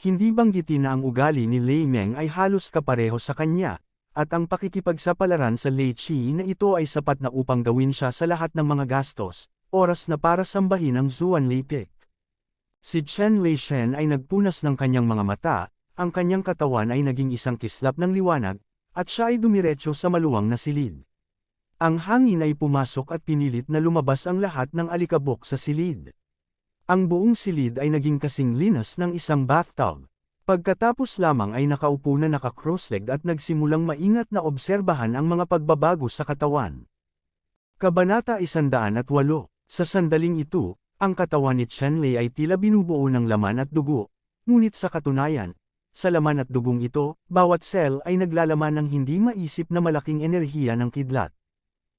Hindi banggitin na ang ugali ni Lei Meng ay halos kapareho sa kanya, at ang pakikipagsapalaran sa Lei Qi na ito ay sapat na upang gawin siya sa lahat ng mga gastos, oras na para sambahin ang Zuan Leipik. Si Chen Leishen ay nagpunas ng kanyang mga mata, ang kanyang katawan ay naging isang kislap ng liwanag, at siya ay dumiretso sa maluwang na silid. Ang hangin ay pumasok at pinilit na lumabas ang lahat ng alikabok sa silid. Ang buong silid ay naging kasing linas ng isang bathtub. Pagkatapos lamang ay nakaupo na naka-cross-legged at nagsimulang maingat na obserbahan ang mga pagbabago sa katawan. Kabanata 108. Sa sandaling ito, ang katawan ni Chen Lei ay tila binubuo ng laman at dugo, ngunit sa katunayan, sa laman at dugong ito, bawat cell ay naglalaman ng hindi maisip na malaking enerhiya ng kidlat.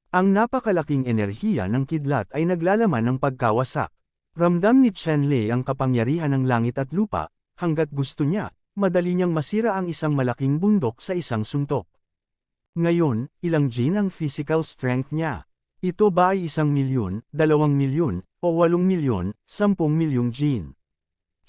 Ang napakalaking enerhiya ng kidlat ay naglalaman ng pagkawasak. Ramdam ni Chen Lei ang kapangyarihan ng langit at lupa, hanggat gusto niya, madali niyang masira ang isang malaking bundok sa isang suntok. Ngayon, ilang gene ang physical strength niya? Ito ba ay 1,000,000, 2,000,000, o 8,000,000, 10,000,000 gene?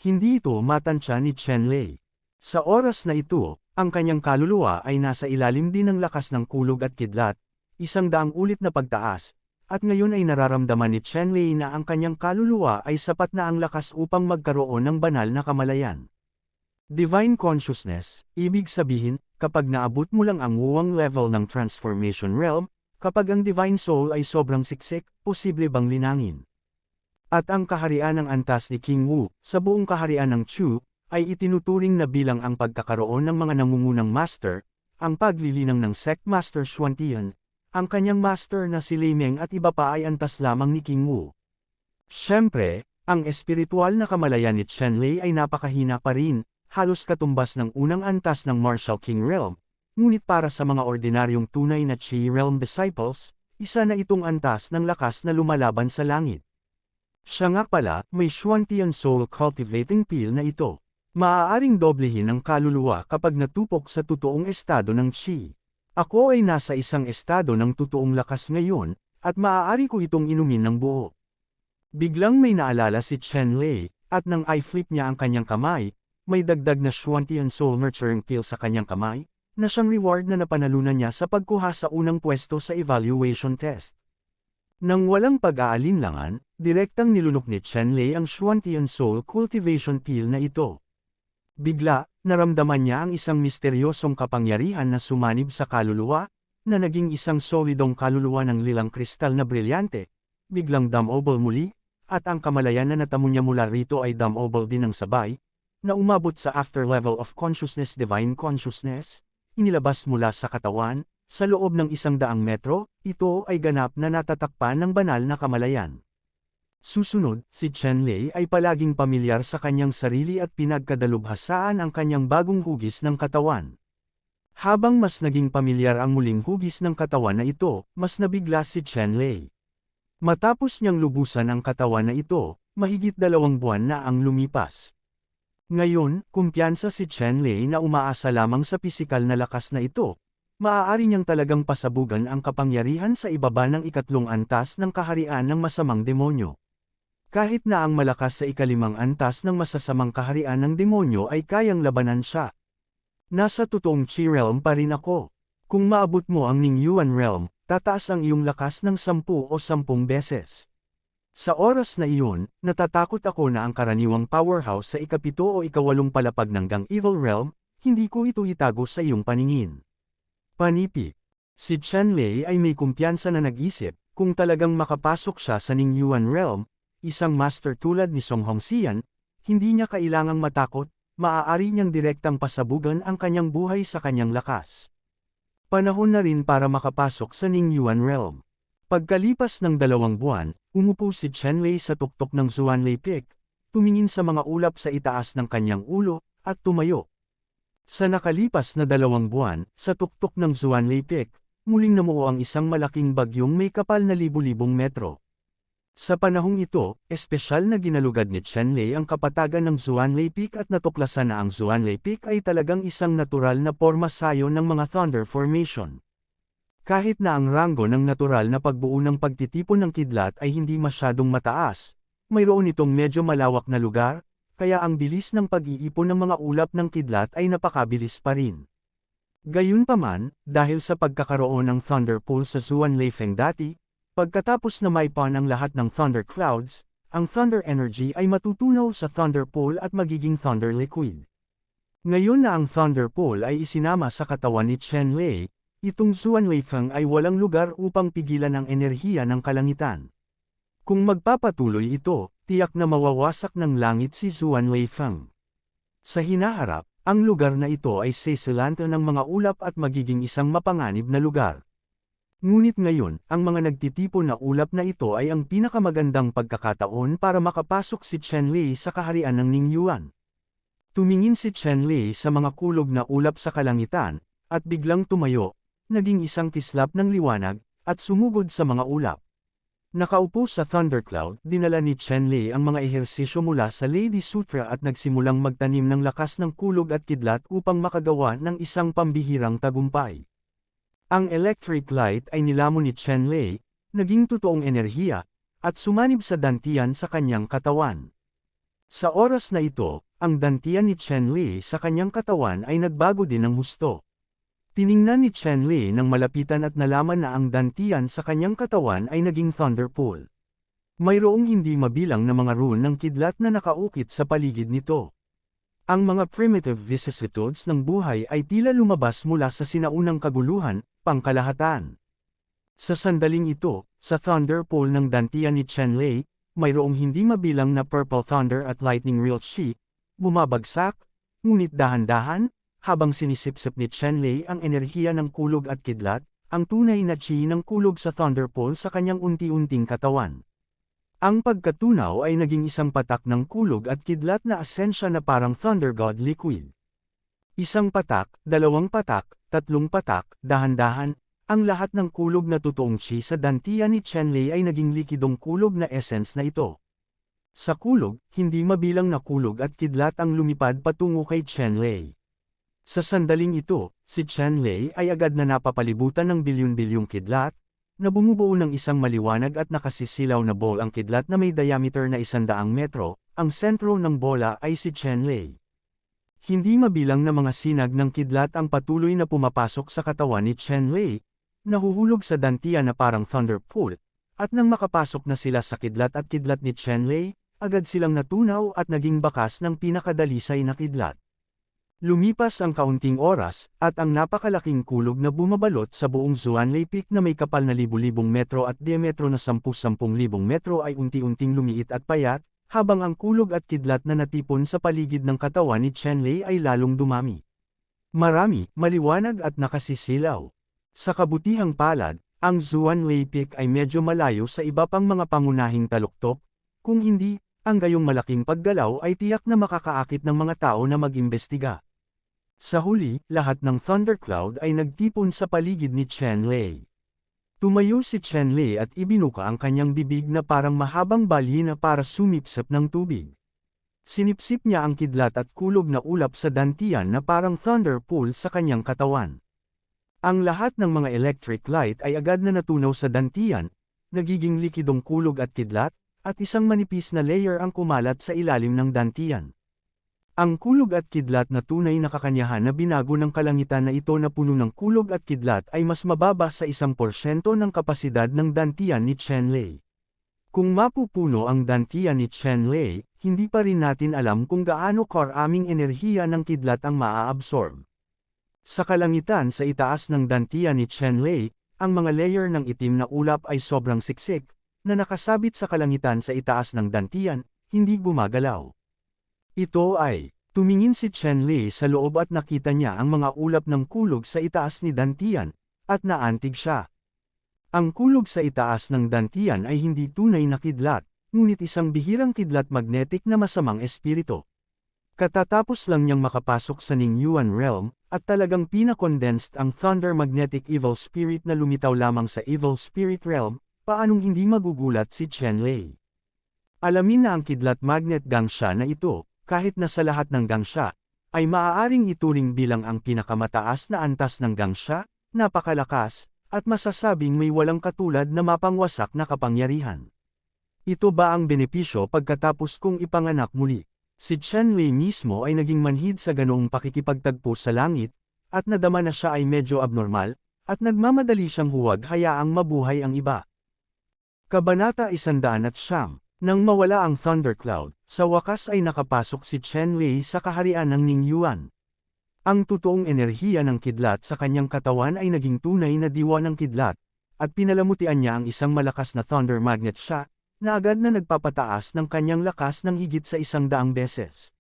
Hindi ito matansya ni Chen Lei. Sa oras na ito, ang kanyang kaluluwa ay nasa ilalim din ng lakas ng kulog at kidlat, 100 ulit na pagtaas, at ngayon ay nararamdaman ni Chen Lei na ang kanyang kaluluwa ay sapat na ang lakas upang magkaroon ng banal na kamalayan. Divine Consciousness, ibig sabihin, kapag naabot mo lang ang wuwang level ng Transformation Realm, kapag ang Divine Soul ay sobrang siksik, posible bang linangin? At ang kaharian ng antas ni King Wu, sa buong kaharian ng Chu, ay itinuturing na bilang ang pagkakaroon ng mga nangungunang master, ang paglilinang ng Sect Master Xuantian, ang kanyang master na si Lei Meng at iba pa ay antas lamang ni King Wu. Siyempre, ang espiritual na kamalayan ni Chen Lei ay napakahina pa rin, halos katumbas ng unang antas ng Martial King Realm. Ngunit para sa mga ordinaryong tunay na Qi Realm disciples, isa na itong antas ng lakas na lumalaban sa langit. Siya nga pala, may Xuantian Soul Cultivating Pill na ito. Maaaring doblehin ang kaluluwa kapag natupok sa totoong estado ng Qi. Ako ay nasa isang estado ng totoong lakas ngayon, at maaari ko itong inumin ng buo. Biglang may naalala si Chen Lei, at nang i-flip niya ang kanyang kamay, may dagdag na Xuantian Soul Nurturing Pill sa kanyang kamay, na siyang reward na napanalunan niya sa pagkuha sa unang pwesto sa evaluation test. Nang walang pag-aalinlangan, direktang nilunok ni Chen Lei ang Xuantian Soul Cultivation Pill na ito. Bigla, naramdaman niya ang isang misteryosong kapangyarihan na sumanib sa kaluluwa, na naging isang solidong kaluluwa ng lilang kristal na brilyante, biglang damobol muli, at ang kamalayan na natamo niya mula rito ay damobol din ng sabay, na umabot sa after level of consciousness divine consciousness, inilabas mula sa katawan, sa loob ng 100 metro, ito ay ganap na natatakpan ng banal na kamalayan. Susunod, si Chen Lei ay palaging pamilyar sa kanyang sarili at pinagkadalubhasaan ang kanyang bagong hugis ng katawan. Habang mas naging pamilyar ang muling hugis ng katawan na ito, mas nabigla si Chen Lei. Matapos niyang lubusan ang katawan na ito, mahigit 2 buwan na ang lumipas. Ngayon, kumpiyansa si Chen Lei na umaasa lamang sa pisikal na lakas na ito. Maaari niyang talagang pasabugan ang kapangyarihan sa ibaba ng 3 antas ng kaharian ng masamang demonyo. Kahit na ang malakas sa 5 antas ng masasamang kaharian ng demonyo ay kayang labanan siya. Nasa totoong Chi realm pa rin ako. Kung maabot mo ang Ningyuan realm, tataas ang iyong lakas ng 10 o 10 beses. Sa oras na iyon, natatakot ako na ang karaniwang powerhouse sa 7 o 8 palapag ng Gang Evil Realm, hindi ko ito itago sa iyong paningin. Panipik. Si Chen Lei ay may kumpiyansa na nag-isip, kung talagang makapasok siya sa Ningyuan Realm, isang master tulad ni Song Hongxian, hindi niya kailangang matakot, maaari niyang direktang pasabugan ang kanyang buhay sa kanyang lakas. Panahon na rin para makapasok sa Ningyuan Realm. Pagkalipas ng 2 buwan, umupo si Chen Lei sa tuktok ng Xuanlei Peak, tumingin sa mga ulap sa itaas ng kanyang ulo, at tumayo. Sa nakalipas na 2 buwan, sa tuktok ng Xuanlei Peak, muling namuo ang isang malaking bagyong may kapal na libu-libong metro. Sa panahong ito, espesyal na ginalugad ni Chen Lei ang kapatagan ng Xuanlei Peak at natuklasan na ang Xuanlei Peak ay talagang isang natural na porma sayo ng mga Thunder Formation. Kahit na ang ranggo ng natural na pagbuo ng pagtitipon ng kidlat ay hindi masyadong mataas, mayroon itong medyo malawak na lugar, kaya ang bilis ng pag-iipon ng mga ulap ng kidlat ay napakabilis pa rin. Gayunpaman, dahil sa pagkakaroon ng Thunder Pool sa Xuanlei Feng dati, pagkatapos na maipan ang lahat ng Thunder Clouds, ang Thunder Energy ay matutunaw sa Thunder Pool at magiging Thunder Liquid. Ngayon na ang Thunder Pool ay isinama sa katawan ni Chen Lei, itong Xuanlei Feng ay walang lugar upang pigilan ang enerhiya ng kalangitan. Kung magpapatuloy ito, tiyak na mawawasak ng langit si Xuanlei Feng. Sa hinaharap, ang lugar na ito ay sesilante ng mga ulap at magiging isang mapanganib na lugar. Ngunit ngayon, ang mga nagtitipon na ulap na ito ay ang pinakamagandang pagkakataon para makapasok si Chen Lei sa kaharian ng Ningyuan. Tumingin si Chen Lei sa mga kulog na ulap sa kalangitan, at biglang tumayo, naging isang kislap ng liwanag, at sumugod sa mga ulap. Nakaupo sa thundercloud, dinala ni Chen Lei ang mga ehersisyo mula sa Lady Sutra at nagsimulang magtanim ng lakas ng kulog at kidlat upang makagawa ng isang pambihirang tagumpay. Ang electric light ay nilamon ni Chen Lei, naging totoong enerhiya, at sumanib sa dantian sa kanyang katawan. Sa oras na ito, ang dantian ni Chen Lei sa kanyang katawan ay nagbago din ng husto. Tiningnan ni Chen Lei nang malapitan at nalaman na ang dantian sa kanyang katawan ay naging Thunder Pool. Mayroong hindi mabilang na mga rune ng kidlat na nakaukit sa paligid nito. Ang mga primitive vicissitudes ng buhay ay tila lumabas mula sa sinaunang kaguluhan, pangkalahatan. Sa sandaling ito, sa Thunder Pool ng dantian ni Chen Lei, mayroong hindi mabilang na Purple Thunder at Lightning Real Chi, bumabagsak, ngunit dahan-dahan, habang sinisipsip ni Chen Lei ang enerhiya ng kulog at kidlat, ang tunay na chi ng kulog sa Thunder Pool sa kanyang unti-unting katawan. Ang pagkatunaw ay naging isang patak ng kulog at kidlat na asensya na parang Thunder God Liquid. Isang patak, 2 patak, 3 patak, dahan-dahan, ang lahat ng kulog na totoong chi sa dantian ni Chen Lei ay naging likidong kulog na essence na ito. Sa kulog, hindi mabilang na kulog at kidlat ang lumipad patungo kay Chen Lei. Sa sandaling ito, si Chen Lei ay agad na napapalibutan ng bilyon-bilyong kidlat, na bumubuo ng isang maliwanag at nakasisilaw na ball ang kidlat na may diameter na 100 metro, ang sentro ng bola ay si Chen Lei. Hindi mabilang na mga sinag ng kidlat ang patuloy na pumapasok sa katawan ni Chen Lei, nahuhulog sa dantian na parang Thunder Pool, at nang makapasok na sila sa kidlat at kidlat ni Chen Lei, agad silang natunaw at naging bakas ng pinakadalisay na kidlat. Lumipas ang kaunting oras, at ang napakalaking kulog na bumabalot sa buong Xuanlei Peak na may kapal na libu-libong metro at diametro na 10,000 metro ay unti-unting lumiit at payat, habang ang kulog at kidlat na natipon sa paligid ng katawan ni Chen Lei ay lalong dumami. Marami, maliwanag at nakasisilaw. Sa kabutihang palad, ang Xuanlei Peak ay medyo malayo sa iba pang mga pangunahing taluktok, kung hindi, ang gayong malaking paggalaw ay tiyak na makakaakit ng mga tao na mag-imbestiga. Sa huli, lahat ng thundercloud ay nagtipon sa paligid ni Chen Lei. Tumayo si Chen Lei at ibinuka ang kanyang bibig na parang mahabang balyena para sumipsip ng tubig. Sinipsip niya ang kidlat at kulog na ulap sa dantian na parang thunder pool sa kanyang katawan. Ang lahat ng mga electric light ay agad na natunaw sa dantian, nagiging likidong kulog at kidlat, at isang manipis na layer ang kumalat sa ilalim ng dantian. Ang kulog at kidlat na tunay na kakanyahan na binago ng kalangitan na ito na puno ng kulog at kidlat ay mas mababa sa 1% ng kapasidad ng dantian ni Chen Lei. Kung mapupuno ang dantian ni Chen Lei, hindi pa rin natin alam kung gaano karaming enerhiya ng kidlat ang maa-absorb. Sa kalangitan sa itaas ng dantian ni Chen Lei, ang mga layer ng itim na ulap ay sobrang siksik, na nakasabit sa kalangitan sa itaas ng dantian, hindi gumagalaw. Ito ay, tumingin si Chen Lei sa loob at nakita niya ang mga ulap ng kulog sa itaas ni dantian, at naantig siya. Ang kulog sa itaas ng dantian ay hindi tunay na kidlat, ngunit isang bihirang kidlat magnetic na masamang espiritu. Katatapos lang niyang makapasok sa Ningyuan Realm, at talagang pinakondensed ang Thunder Magnetic Evil Spirit na lumitaw lamang sa Evil Spirit Realm, paanong hindi magugulat si Chen Lei. Alamin na ang kidlat magnet gangsha na ito, kahit na sa lahat ng gangsha, ay maaaring ituring bilang ang pinakamataas na antas ng gangsha, napakalakas, at masasabing may walang katulad na mapangwasak na kapangyarihan. Ito ba ang benepisyo pagkatapos kong ipanganak muli? Si Chen Lei mismo ay naging manhid sa ganoong pakikipagtagpo sa langit, at nadama na siya ay medyo abnormal, at nagmamadali siyang huwag hayaang mabuhay ang iba. Kabanata 109. Nang mawala ang thundercloud, sa wakas ay nakapasok si Chen Lei sa kaharian ng Ningyuan. Ang totoong enerhiya ng kidlat sa kanyang katawan ay naging tunay na diwa ng kidlat, at pinalamutian niya ang isang malakas na thunder magnet siya, na agad na nagpapataas ng kanyang lakas ng higit sa 100 beses.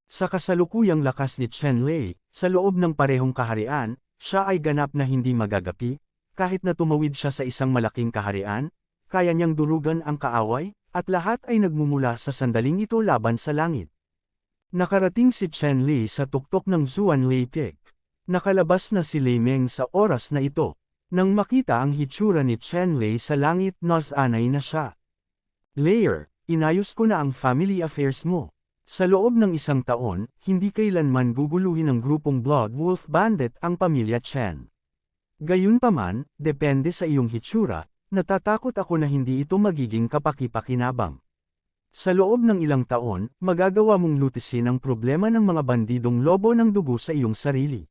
Sa kasalukuyang lakas ni Chen Lei, sa loob ng parehong kaharian, siya ay ganap na hindi magagapi, kahit na tumawid siya sa isang malaking kaharian, kaya niyang durugan ang kaaway, at lahat ay nagmumula sa sandaling ito laban sa langit. Nakarating si Chen Lei sa tuktok ng Xuanlei Peak. Nakalabas na si Lei Meng sa oras na ito. Nang makita ang hitsura ni Chen Lei sa langit, nasanay na siya. Layer, inayos ko na ang family affairs mo. Sa loob ng 1 taon, hindi kailanman guguluhin ng grupong Blood Wolf Bandit ang pamilya Chen. Gayunpaman, depende sa iyong hitsura, natatakot ako na hindi ito magiging kapaki-pakinabang. Sa loob ng ilang taon, magagawa mong lutisin ang problema ng mga bandidong lobo ng dugo sa iyong sarili.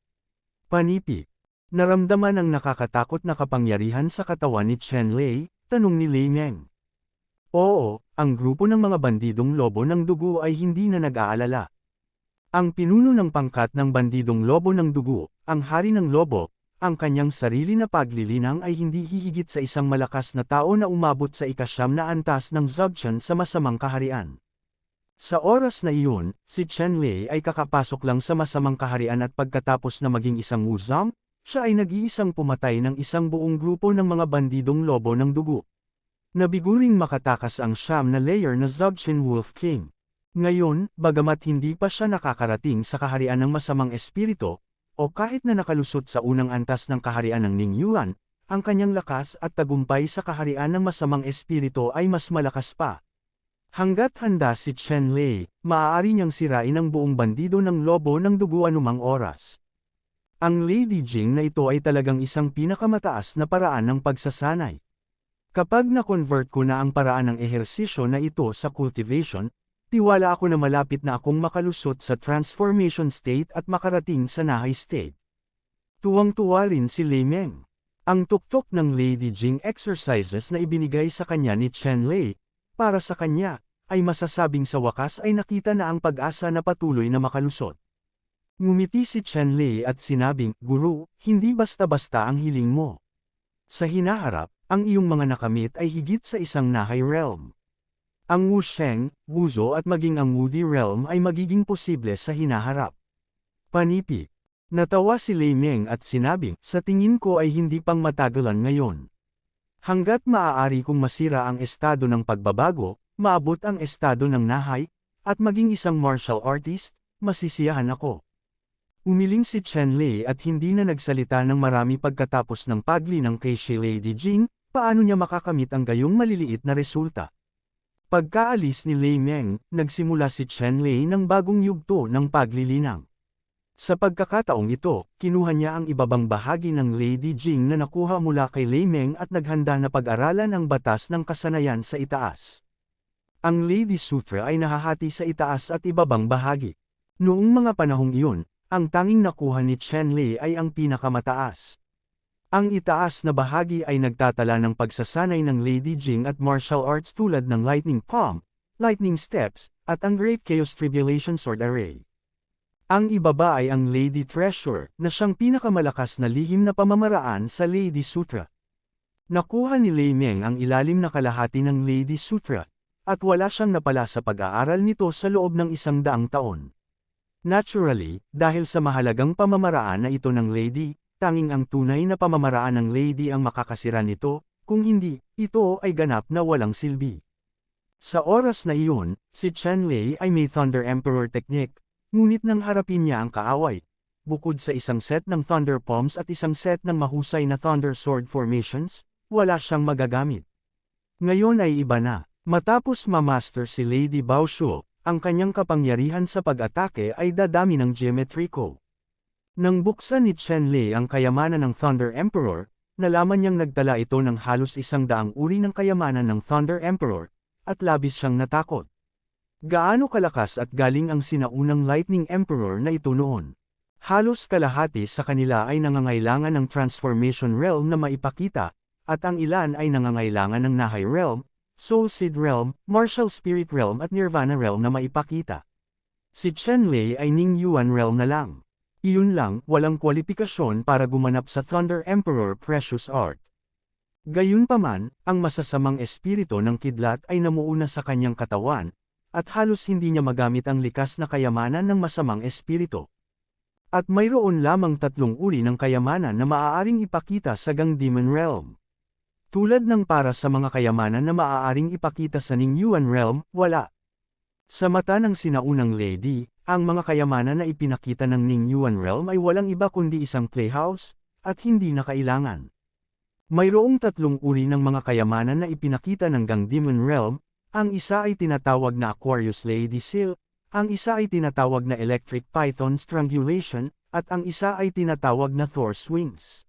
Panipi. Naramdaman ang nakakatakot na kapangyarihan sa katawan ni Chen Lei, tanong ni Lei Meng. Oo, ang grupo ng mga bandidong lobo ng dugo ay hindi na nag-aalala. Ang pinuno ng pangkat ng bandidong lobo ng dugo, ang hari ng lobo, ang kanyang sarili na paglilinang ay hindi hihigit sa isang malakas na tao na umabot sa 9 na antas ng Dzogchen sa masamang kaharian. Sa oras na iyon, si Chen Lei ay kakapasok lang sa masamang kaharian at pagkatapos na maging isang wuzang, siya ay nag-iisang pumatay ng isang buong grupo ng mga bandidong lobo ng dugo. Nabiguring makatakas ang siyam na layer na Dzogchen Wolf King. Ngayon, bagamat hindi pa siya nakakarating sa kaharian ng masamang espiritu, o kahit na nakalusot sa unang antas ng kaharian ng Ningyuan, ang kanyang lakas at tagumpay sa kaharian ng masamang espiritu ay mas malakas pa. Hanggat handa si Chen Lei, maaari niyang sirain ang buong bandido ng lobo ng dugo anumang oras. Ang Lady Jing na ito ay talagang isang pinakamataas na paraan ng pagsasanay. Kapag na-convert ko na ang paraan ng ehersisyo na ito sa cultivation, tiwala ako na malapit na akong makalusot sa transformation state at makarating sa Nahay state. Tuwang-tuwa rin si Lei Meng. Ang tuktok ng Lady Jing exercises na ibinigay sa kanya ni Chen Lei, para sa kanya, ay masasabing sa wakas ay nakita na ang pag-asa na patuloy na makalusot. Ngumiti si Chen Lei at sinabing, Guru, hindi basta-basta ang hiling mo. Sa hinaharap, ang iyong mga nakamit ay higit sa isang Nahay realm. Ang Wusheng, Wuzhou at maging ang Wudi realm ay magiging posible sa hinaharap. Panipi. Natawa si Lei Meng at sinabing, sa tingin ko ay hindi pang matagalan ngayon. Hanggat maaari kong masira ang estado ng pagbabago, maabot ang estado ng nahay, at maging isang martial artist, masisiyahan ako. Umiling si Chen Lei at hindi na nagsalita ng marami pagkatapos ng paglinang kay si Lady Jing, paano niya makakamit ang gayong maliliit na resulta. Pagkaalis ni Lei Meng, nagsimula si Chen Lei ng bagong yugto ng paglilinang. Sa pagkakataong ito, kinuha niya ang ibabang bahagi ng Lady Jing na nakuha mula kay Lei Meng at naghanda na pag-aralan ang batas ng kasanayan sa itaas. Ang Lady Sutra ay nahahati sa itaas at ibabang bahagi. Noong mga panahong iyon, ang tanging nakuha ni Chen Lei ay ang pinakamataas. Ang itaas na bahagi ay nagtatala ng pagsasanay ng Lady Jing at martial arts tulad ng Lightning Palm, Lightning Steps, at ang Great Chaos Tribulation Sword Array. Ang ibaba ay ang Lady Treasure, na siyang pinakamalakas na lihim na pamamaraan sa Lady Sutra. Nakuha ni Lei Meng ang ilalim na kalahati ng Lady Sutra, at wala siyang napala sa pag-aaral nito sa loob ng 100 taon. Naturally, dahil sa mahalagang pamamaraan na ito ng Lady, tanging ang tunay na pamamaraan ng Lady ang makakasira nito, kung hindi, ito ay ganap na walang silbi. Sa oras na iyon, si Chen Lei ay may Thunder Emperor technique, ngunit nang harapin niya ang kaaway, bukod sa isang set ng Thunder Palms at isang set ng mahusay na Thunder Sword formations, wala siyang magagamit. Ngayon ay iba na. Matapos ma-master si Lady Baoshu, ang kanyang kapangyarihan sa pag-atake ay dadami ng geometrico. Nang buksan ni Chen Lei ang kayamanan ng Thunder Emperor, nalaman niyang nagtala ito ng halos 100 uri ng kayamanan ng Thunder Emperor, at labis siyang natakot. Gaano kalakas at galing ang sinaunang Lightning Emperor na ito noon? Halos kalahati sa kanila ay nangangailangan ng Transformation Realm na maipakita, at ang ilan ay nangangailangan ng Nahay Realm, Soul Seed Realm, Martial Spirit Realm at Nirvana Realm na maipakita. Si Chen Lei ay Ning Yuan Realm na lang. Iyon lang, walang kwalifikasyon para gumanap sa Thunder Emperor Precious Art. Gayunpaman, ang masasamang espiritu ng kidlat ay namuuna sa kanyang katawan, at halos hindi niya magamit ang likas na kayamanan ng masamang espiritu. At mayroon lamang 3 uri ng kayamanan na maaaring ipakita sa Gang Demon Realm. Tulad ng para sa mga kayamanan na maaaring ipakita sa Ning Yuan Realm, wala. Sa mata ng sinaunang Lady, ang mga kayamanan na ipinakita ng Ning Yuan Realm ay walang iba kundi isang playhouse, at hindi na kailangan. Mayroong 3 uri ng mga kayamanan na ipinakita ng Gang Demon Realm. Ang isa ay tinatawag na Aquarius Lady Seal, ang isa ay tinatawag na Electric Python Strangulation, at ang isa ay tinatawag na Thor's Wings.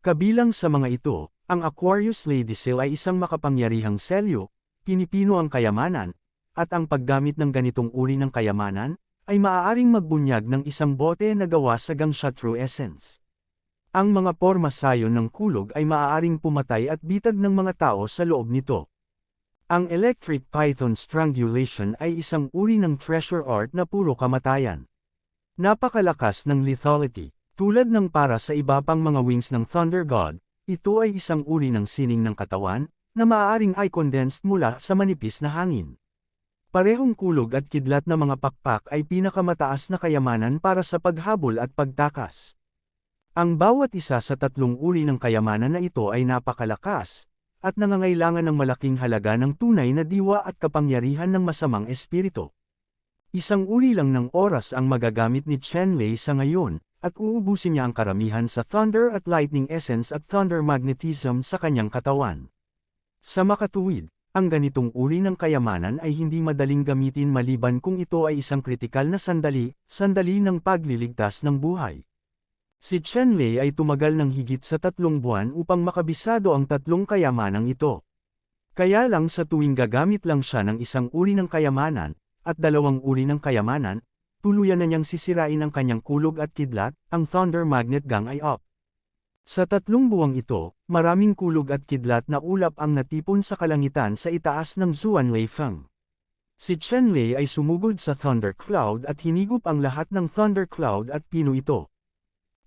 Kabilang sa mga ito, ang Aquarius Lady Seal ay isang makapangyarihang selyo, pinipino ang kayamanan, at ang paggamit ng ganitong uri ng kayamanan, ay maaaring magbunyag ng isang bote na gawa sa Gangsha True Essence. Ang mga porma sayon ng kulog ay maaaring pumatay at bitag ng mga tao sa loob nito. Ang Electric Python Strangulation ay isang uri ng treasure art na puro kamatayan. Napakalakas ng lethality. Tulad ng para sa iba pang mga wings ng Thunder God, ito ay isang uri ng sining ng katawan, na maaaring ay condensed mula sa manipis na hangin. Parehong kulog at kidlat na mga pakpak ay pinakamataas na kayamanan para sa paghabol at pagtakas. Ang bawat isa sa 3 uri ng kayamanan na ito ay napakalakas, at nangangailangan ng malaking halaga ng tunay na diwa at kapangyarihan ng masamang espiritu. Isang uri lang ng oras ang magagamit ni Chen Lei sa ngayon, at uubusin niya ang karamihan sa Thunder at Lightning Essence at Thunder Magnetism sa kanyang katawan. Sa makatuwid, ang ganitong uri ng kayamanan ay hindi madaling gamitin maliban kung ito ay isang kritikal na sandali ng pagliligtas ng buhay. Si Chen Lei ay tumagal ng higit sa 3 buwan upang makabisado ang 3 kayamanang ito. Kaya lang sa tuwing gagamit lang siya ng isang uri ng kayamanan, at 2 uri ng kayamanan, tuluyan na niyang sisirain ang kanyang kulog at kidlat, ang Thunder Magnet Gang ay up. Sa 3 buwang ito, maraming kulog at kidlat na ulap ang natipon sa kalangitan sa itaas ng Zuan Leifeng. Si Chen Lei ay sumugod sa Thunder Cloud at hinigop ang lahat ng Thunder Cloud at pino ito.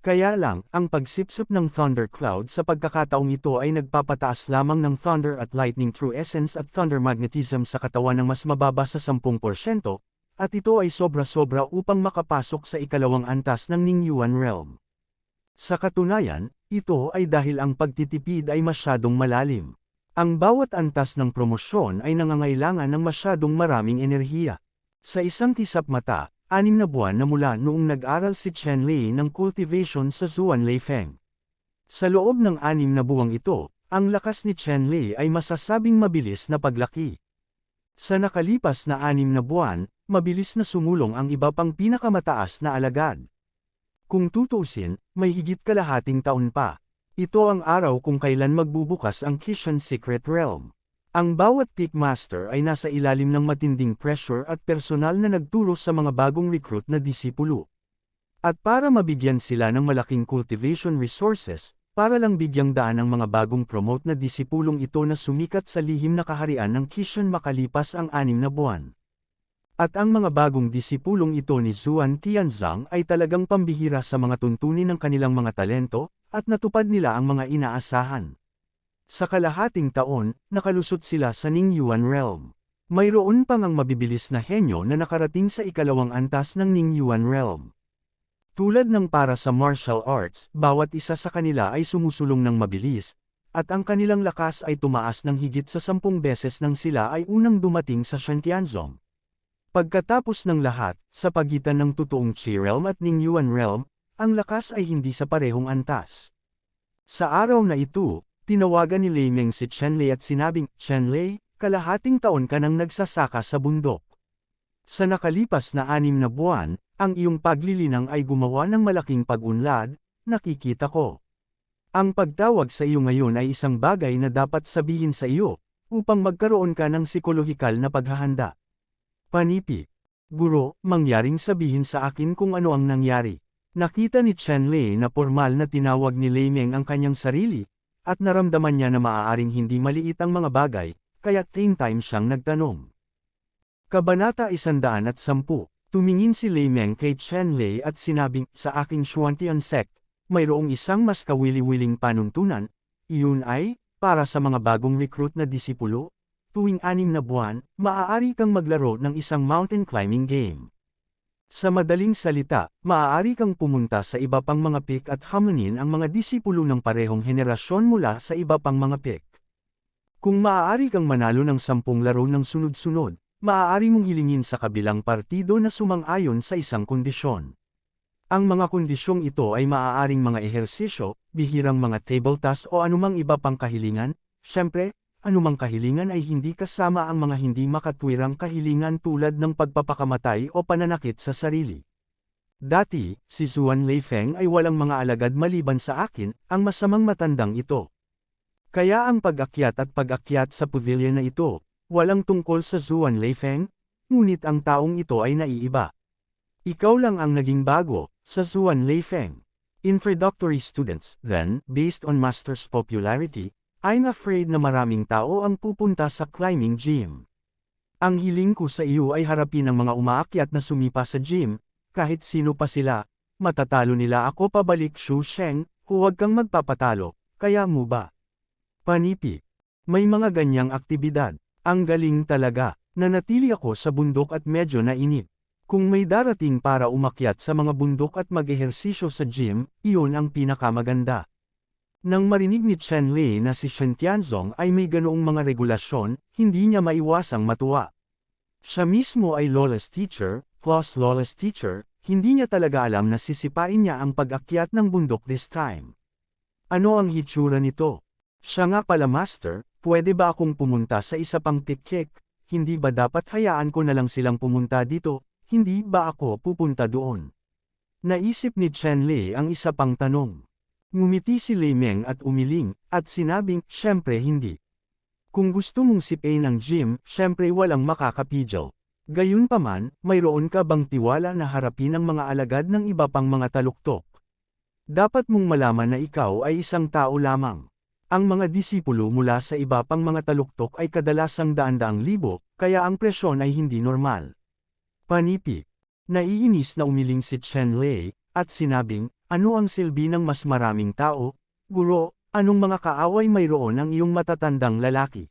Kaya lang, ang pagsipsip ng Thunder Cloud sa pagkakataong ito ay nagpapataas lamang ng Thunder at Lightning True Essence at Thunder Magnetism sa katawan ng mas mababa sa 10%, at ito ay sobra-sobra upang makapasok sa ikalawang antas ng Ningyuan Realm. Sa katunayan, ito ay dahil ang pagtitipid ay masyadong malalim. Ang bawat antas ng promosyon ay nangangailangan ng masyadong maraming enerhiya. Sa isang kisap mata, 6 na buwan na mula noong nag-aral si Chen Lei ng cultivation sa Zuan Leifeng. Sa loob ng 6 na buwang ito, ang lakas ni Chen Lei ay masasabing mabilis na paglaki. Sa nakalipas na 6 na buwan, mabilis na sumulong ang iba pang pinakamataas na alagad. Kung tutuusin, may higit kalahating taon pa. Ito ang araw kung kailan magbubukas ang Kishan Secret Realm. Ang bawat Peak Master ay nasa ilalim ng matinding pressure at personal na nagturo sa mga bagong recruit na disipulo. At para mabigyan sila ng malaking cultivation resources, para lang bigyang daan ang mga bagong promote na disipulong ito na sumikat sa lihim na kaharian ng Kishan makalipas ang 6 na buwan. At ang mga bagong disipulong ito ni Zuan Tianzang ay talagang pambihira sa mga tuntunin ng kanilang mga talento, at natupad nila ang mga inaasahan. Sa kalahating taon, nakalusot sila sa Ningyuan Realm. Mayroon pang ang mabibilis na henyo na nakarating sa ikalawang antas ng Ningyuan Realm. Tulad ng para sa martial arts, bawat isa sa kanila ay sumusulong ng mabilis, at ang kanilang lakas ay tumaas ng higit sa 10 beses nang sila ay unang dumating sa Shantianzong. Pagkatapos ng lahat, sa pagitan ng totoong Qi Realm at Ningyuan Realm, ang lakas ay hindi sa parehong antas. Sa araw na ito, tinawagan ni Lei Meng si Chen Lei at sinabing, "Chen Lei, kalahating taon ka nang nagsasaka sa bundok. Sa nakalipas na 6 na buwan, ang iyong paglilinang ay gumawa ng malaking pag-unlad, nakikita ko. Ang pagtawag sa iyo ngayon ay isang bagay na dapat sabihin sa iyo, upang magkaroon ka ng psikolohikal na paghahanda." Panipi. Guro, mangyaring sabihin sa akin kung ano ang nangyari. Nakita ni Chen Lei na formal na tinawag ni Lei Meng ang kanyang sarili, at naramdaman niya na maaaring hindi maliit ang mga bagay, kaya same time siyang nagtanong. Kabanata 110, tumingin si Lei Meng kay Chen Lei at sinabing, "Sa aking Xuantian sect, mayroong isang mas kawili-wiling panuntunan, iyon ay, para sa mga bagong recruit na disipulo, tuwing 6 na buwan, maaari kang maglaro ng isang mountain climbing game. Sa madaling salita, maaari kang pumunta sa iba pang mga peak at hamunin ang mga disipulo ng parehong henerasyon mula sa iba pang mga peak. Kung maaari kang manalo ng 10 laro ng sunod-sunod, maaari mong hilingin sa kabilang partido na sumang-ayon sa isang kondisyon. Ang mga kondisyong ito ay maaaring mga ehersisyo, bihirang mga table tasks o anumang iba pang kahilingan, syempre, anumang kahilingan ay hindi kasama ang mga hindi makatwirang kahilingan tulad ng pagpapakamatay o pananakit sa sarili. Dati, si Zuan Leifeng ay walang mga alagad maliban sa akin, ang masamang matandang ito. Kaya ang pag-akyat at pag-akyat sa pavilion na ito, walang tungkol sa Zuan Leifeng, ngunit ang taong ito ay naiiba. Ikaw lang ang naging bago, sa Zuan Leifeng. Introductory students, then, based on master's popularity, I'm afraid na maraming tao ang pupunta sa climbing gym. Ang hiling ko sa iyo ay harapin ang mga umaakyat na sumipa sa gym, kahit sino pa sila, matatalo nila ako pabalik Shu Sheng, huwag kang magpapatalo, kaya mo ba? Panipi. May mga ganyang aktibidad. Ang galing talaga. Nanatili ako sa bundok at medyo nainip. Kung may darating para umakyat sa mga bundok at mag-ehersisyo sa gym, iyon ang pinakamaganda. Nang marinig ni Chen Lei na si Shen Tianzong ay may ganoong mga regulasyon, hindi niya maiwasang matuwa. Siya mismo ay lawless teacher, plus lawless teacher, hindi niya talaga alam na sisipain niya ang pag-akyat ng bundok this time. Ano ang hitsura nito? Siya nga pala master, pwede ba akong pumunta sa isa pang piknik? Hindi ba dapat hayaan ko na lang silang pumunta dito? Hindi ba ako pupunta doon? Naisip ni Chen Lei ang isa pang tanong. Ngumiti si Lei Meng at umiling, at sinabing, "Syempre hindi. Kung gusto mong sipain ang gym, syempre walang makakapigil. Gayunpaman, mayroon ka bang tiwala na harapin ang mga alagad ng iba pang mga taluktok? Dapat mong malaman na ikaw ay isang tao lamang. Ang mga disipulo mula sa iba pang mga taluktok ay kadalasang daan-daang libo, kaya ang presyon ay hindi normal." Panipi. Naiinis na umiling si Chen Lei, at sinabing, "Ano ang silbi ng mas maraming tao? Guro, anong mga kaaway mayroon ang iyong matatandang lalaki?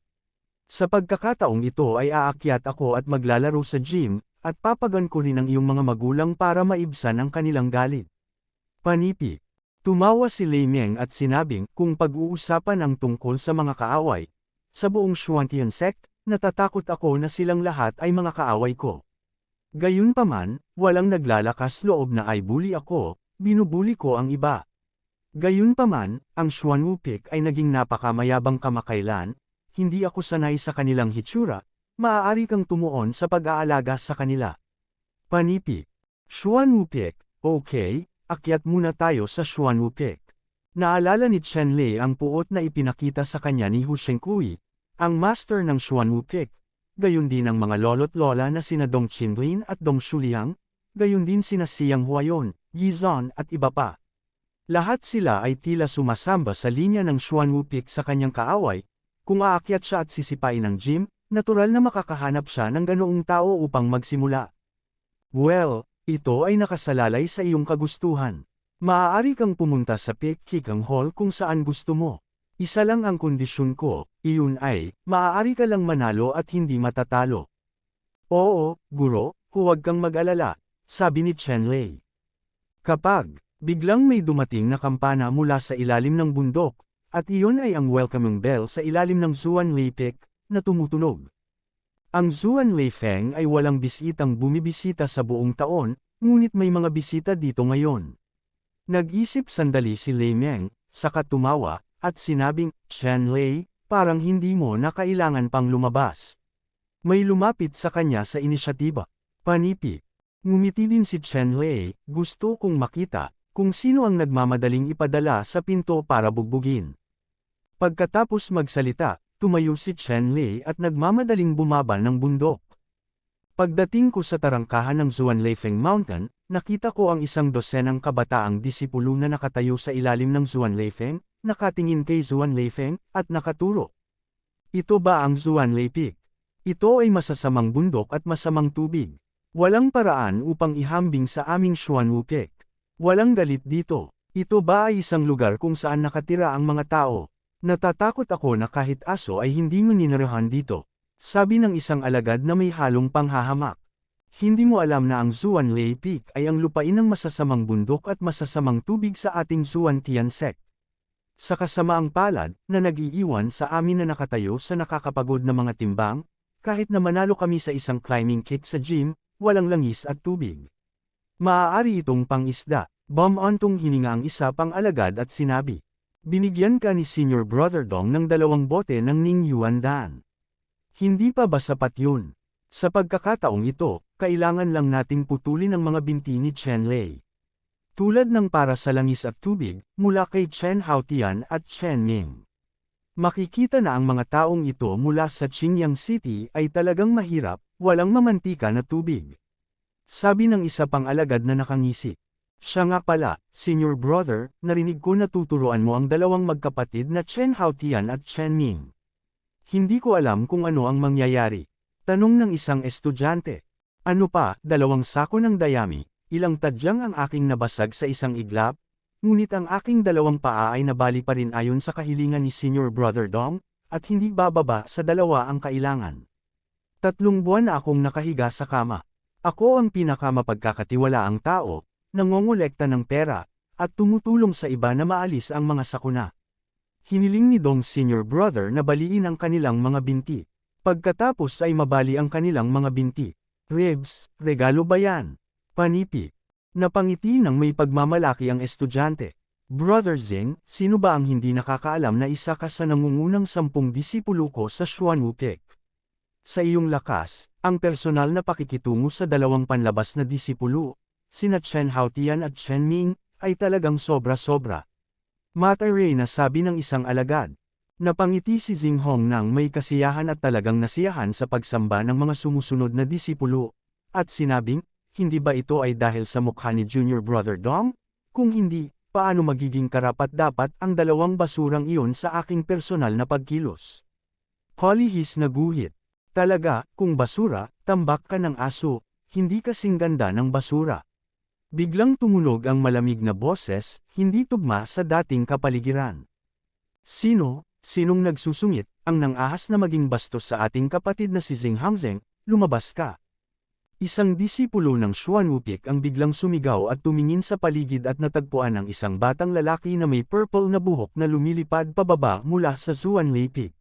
Sa pagkakataong ito ay aakyat ako at maglalaro sa gym, at papagan ko rin ang iyong mga magulang para maibsan ang kanilang galit. Panipi. Tumawa si Lei Meng at sinabing, kung pag-uusapan ang tungkol sa mga kaaway, sa buong Xuantian sect, natatakot ako na silang lahat ay mga kaaway ko. Gayunpaman, walang naglalakas loob na ay bully ako, binubuli ko ang iba. Gayunpaman, ang Xuanwupik ay naging napakamayabang kamakailan, hindi ako sanay sa kanilang hitsura, maaari kang tumuon sa pag-aalaga sa kanila. Panipi. Xuanwupik, okay, akyat muna tayo sa Xuanwupik. Naalala ni Chen Lei ang puot na ipinakita sa kanya ni Hu Shengkui, ang master ng Xuanwupik, gayon din ang mga lolo't lola na sina Dong Qinglin at Dong Shuliang, gayon din sina Siyang Huayon, Yi Zon at iba pa. Lahat sila ay tila sumasamba sa linya ng Xuanwupik sa kanyang kaaway, kung aakyat siya at sisipain ng gym, natural na makakahanap siya ng ganoong tao upang magsimula. Well, ito ay nakasalalay sa iyong kagustuhan. Maaari kang pumunta sa Peking Hall kung saan gusto mo. Isa lang ang kondisyon ko, iyon ay, maaari ka lang manalo at hindi matatalo. Oo, guro, huwag kang mag-alala, sabi ni Chen Lei. Kapag biglang may dumating na kampana mula sa ilalim ng bundok, at iyon ay ang welcoming bell sa ilalim ng Xuan Lei Peak, na tumutunog. Ang Xuan Lei Feng ay walang bisitang bumibisita sa buong taon, ngunit may mga bisita dito ngayon. Nag-isip sandali si Lei Meng, saka tumawa, at sinabing, Chen Lei, parang hindi mo na kailangan pang lumabas. May lumapit sa kanya sa inisyatiba. Panipi. Ngumiti din si Chen Lei, gusto kong makita, kung sino ang nagmamadaling ipadala sa pinto para bugbugin. Pagkatapos magsalita, tumayo si Chen Lei at nagmamadaling bumaba ng bundok. Pagdating ko sa tarangkahan ng Xuan Leifeng Mountain, nakita ko ang isang dosenang kabataang disipulo na nakatayo sa ilalim ng Xuan Leifeng, nakatingin kay Xuan Leifeng, at nakaturo. Ito ba ang Xuan Lei Peak? Ito ay masasamang bundok at masamang tubig. Walang paraan upang ihambing sa aming Xuanwupik. Walang galit dito. Ito ba ay isang lugar kung saan nakatira ang mga tao? Natatakot ako na kahit aso ay hindi maninirahan dito. Sabi ng isang alagad na may halong panghahamak. Hindi mo alam na ang Xuan Lei Peak ay ang lupain ng masasamang bundok at masasamang tubig sa ating Xuantian sect. Sa kasamaang palad, na nag-iiwan sa amin na nakatayo sa nakakapagod na mga timbang, kahit na manalo kami sa isang climbing kick sa gym, walang langis at tubig. Maaari itong pang-isda. Bumantong hininga ang isa pang alagad at sinabi. Binigyan ka ni Senior Brother Dong ng 2 bote ng Ning Yuan Dan. Hindi pa ba sapat yun? Sa pagkakataong ito, kailangan lang nating putulin ang mga binti ni Chen Lei. Tulad ng para sa langis at tubig, mula kay Chen Haotian at Chen Ming. Makikita na ang mga taong ito mula sa Qingyang City ay talagang mahirap, walang mamantika na tubig. Sabi ng isa pang alagad na nakangisi. Siya nga pala, Senior Brother, narinig ko na tuturuan mo ang 2 magkapatid na Chen Haotian at Chen Ming. Hindi ko alam kung ano ang mangyayari. Tanong ng isang estudyante. Ano pa, 2 sako ng dayami, ilang tadyang ang aking nabasag sa isang iglap, ngunit ang aking 2 paa ay nabali pa rin ayon sa kahilingan ni Senior Brother Dong, at hindi bababa sa 2 ang kailangan. 3 buwan na akong nakahiga sa kama. Ako ang pinakamapagkakatiwalaang tao, nangongolekta ng pera, at tumutulong sa iba na maalis ang mga sakuna. Hiniling ni Dong Senior Brother na baliin ang kanilang mga binti. Pagkatapos ay mabali ang kanilang mga binti. Ribs, regalo ba yan? Panipi. Napangiti ng may pagmamalaki ang estudyante. Brother Zing, sino ba ang hindi nakakaalam na isa ka sa nangungunang 10 disipulo ko sa Xuanwupik? Sa iyong lakas, ang personal na pakikitungo sa 2 panlabas na disipulo, sina Chen Haotian at Chen Ming, ay talagang sobra-sobra. Mataray na sabi ng isang alagad. Napangiti si Zing Hong nang may kasiyahan at talagang nasiyahan sa pagsamba ng mga sumusunod na disipulo, at sinabing, hindi ba ito ay dahil sa mukha ni Junior Brother Dong? Kung hindi, paano magiging karapat-dapat ang 2 basurang iyon sa aking personal na pagkilos? Holihis na guhit. Talaga, kung basura, tambak ka ng aso, hindi kasing ganda ng basura. Biglang tumunog ang malamig na boses, hindi tugma sa dating kapaligiran. Sinong nagsusungit, ang nang-ahas na maging bastos sa ating kapatid na si Zing Hangzeng, lumabas ka. Isang disipulo ng Xuan Wukik ang biglang sumigaw at tumingin sa paligid at natagpuan ang isang batang lalaki na may purple na buhok na lumilipad pababa mula sa Xuanli Peak.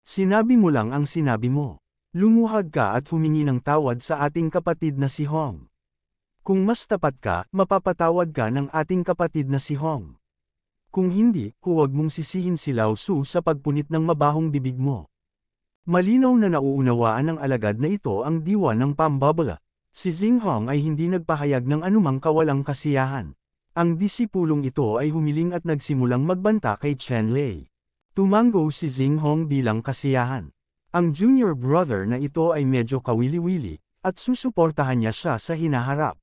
Sinabi mo lang ang sinabi mo. Lumuhad ka at humingi ng tawad sa ating kapatid na si Hong. Kung mas tapat ka, mapapatawad ka ng ating kapatid na si Hong. Kung hindi, huwag mong sisihin si Lao Su sa pagpunit ng mabahong bibig mo. Malinaw na nauunawaan ng alagad na ito ang diwa ng pambabala. Si Xinghong ay hindi nagpahayag ng anumang kawalang kasiyahan. Ang disipulong ito ay humiling at nagsimulang magbanta kay Chen Lei. Tumango si Xinghong bilang kasiyahan. Ang junior brother na ito ay medyo kawili-wili, at susuportahan niya siya sa hinaharap.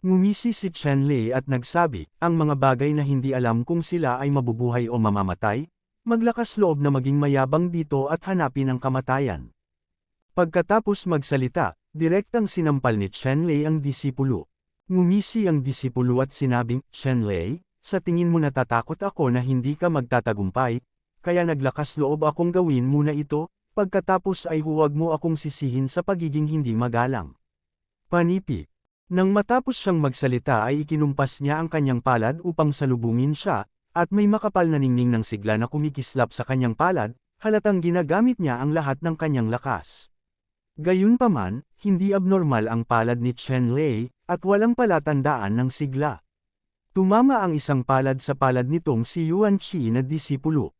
Ngumisi si Chen Lei at nagsabi, ang mga bagay na hindi alam kung sila ay mabubuhay o mamamatay, maglakas loob na maging mayabang dito at hanapin ang kamatayan. Pagkatapos magsalita, direktang sinampal ni Chen Lei ang disipulo. Ngumisi ang disipulo at sinabing, Chen Lei, sa tingin mo natatakot ako na hindi ka magtatagumpay, kaya naglakas loob akong gawin muna ito, pagkatapos ay huwag mo akong sisihin sa pagiging hindi magalang. Panipi. Nang matapos siyang magsalita ay ikinumpas niya ang kanyang palad upang salubungin siya, at may makapal na ningning ng sigla na kumikislap sa kanyang palad, halatang ginagamit niya ang lahat ng kanyang lakas. Gayunpaman, hindi abnormal ang palad ni Chen Lei, at walang palatandaan ng sigla. Tumama ang isang palad sa palad nitong si Yuan Qi na disipulo.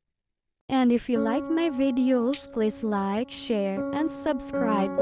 And if you like my videos, please like, share, and subscribe.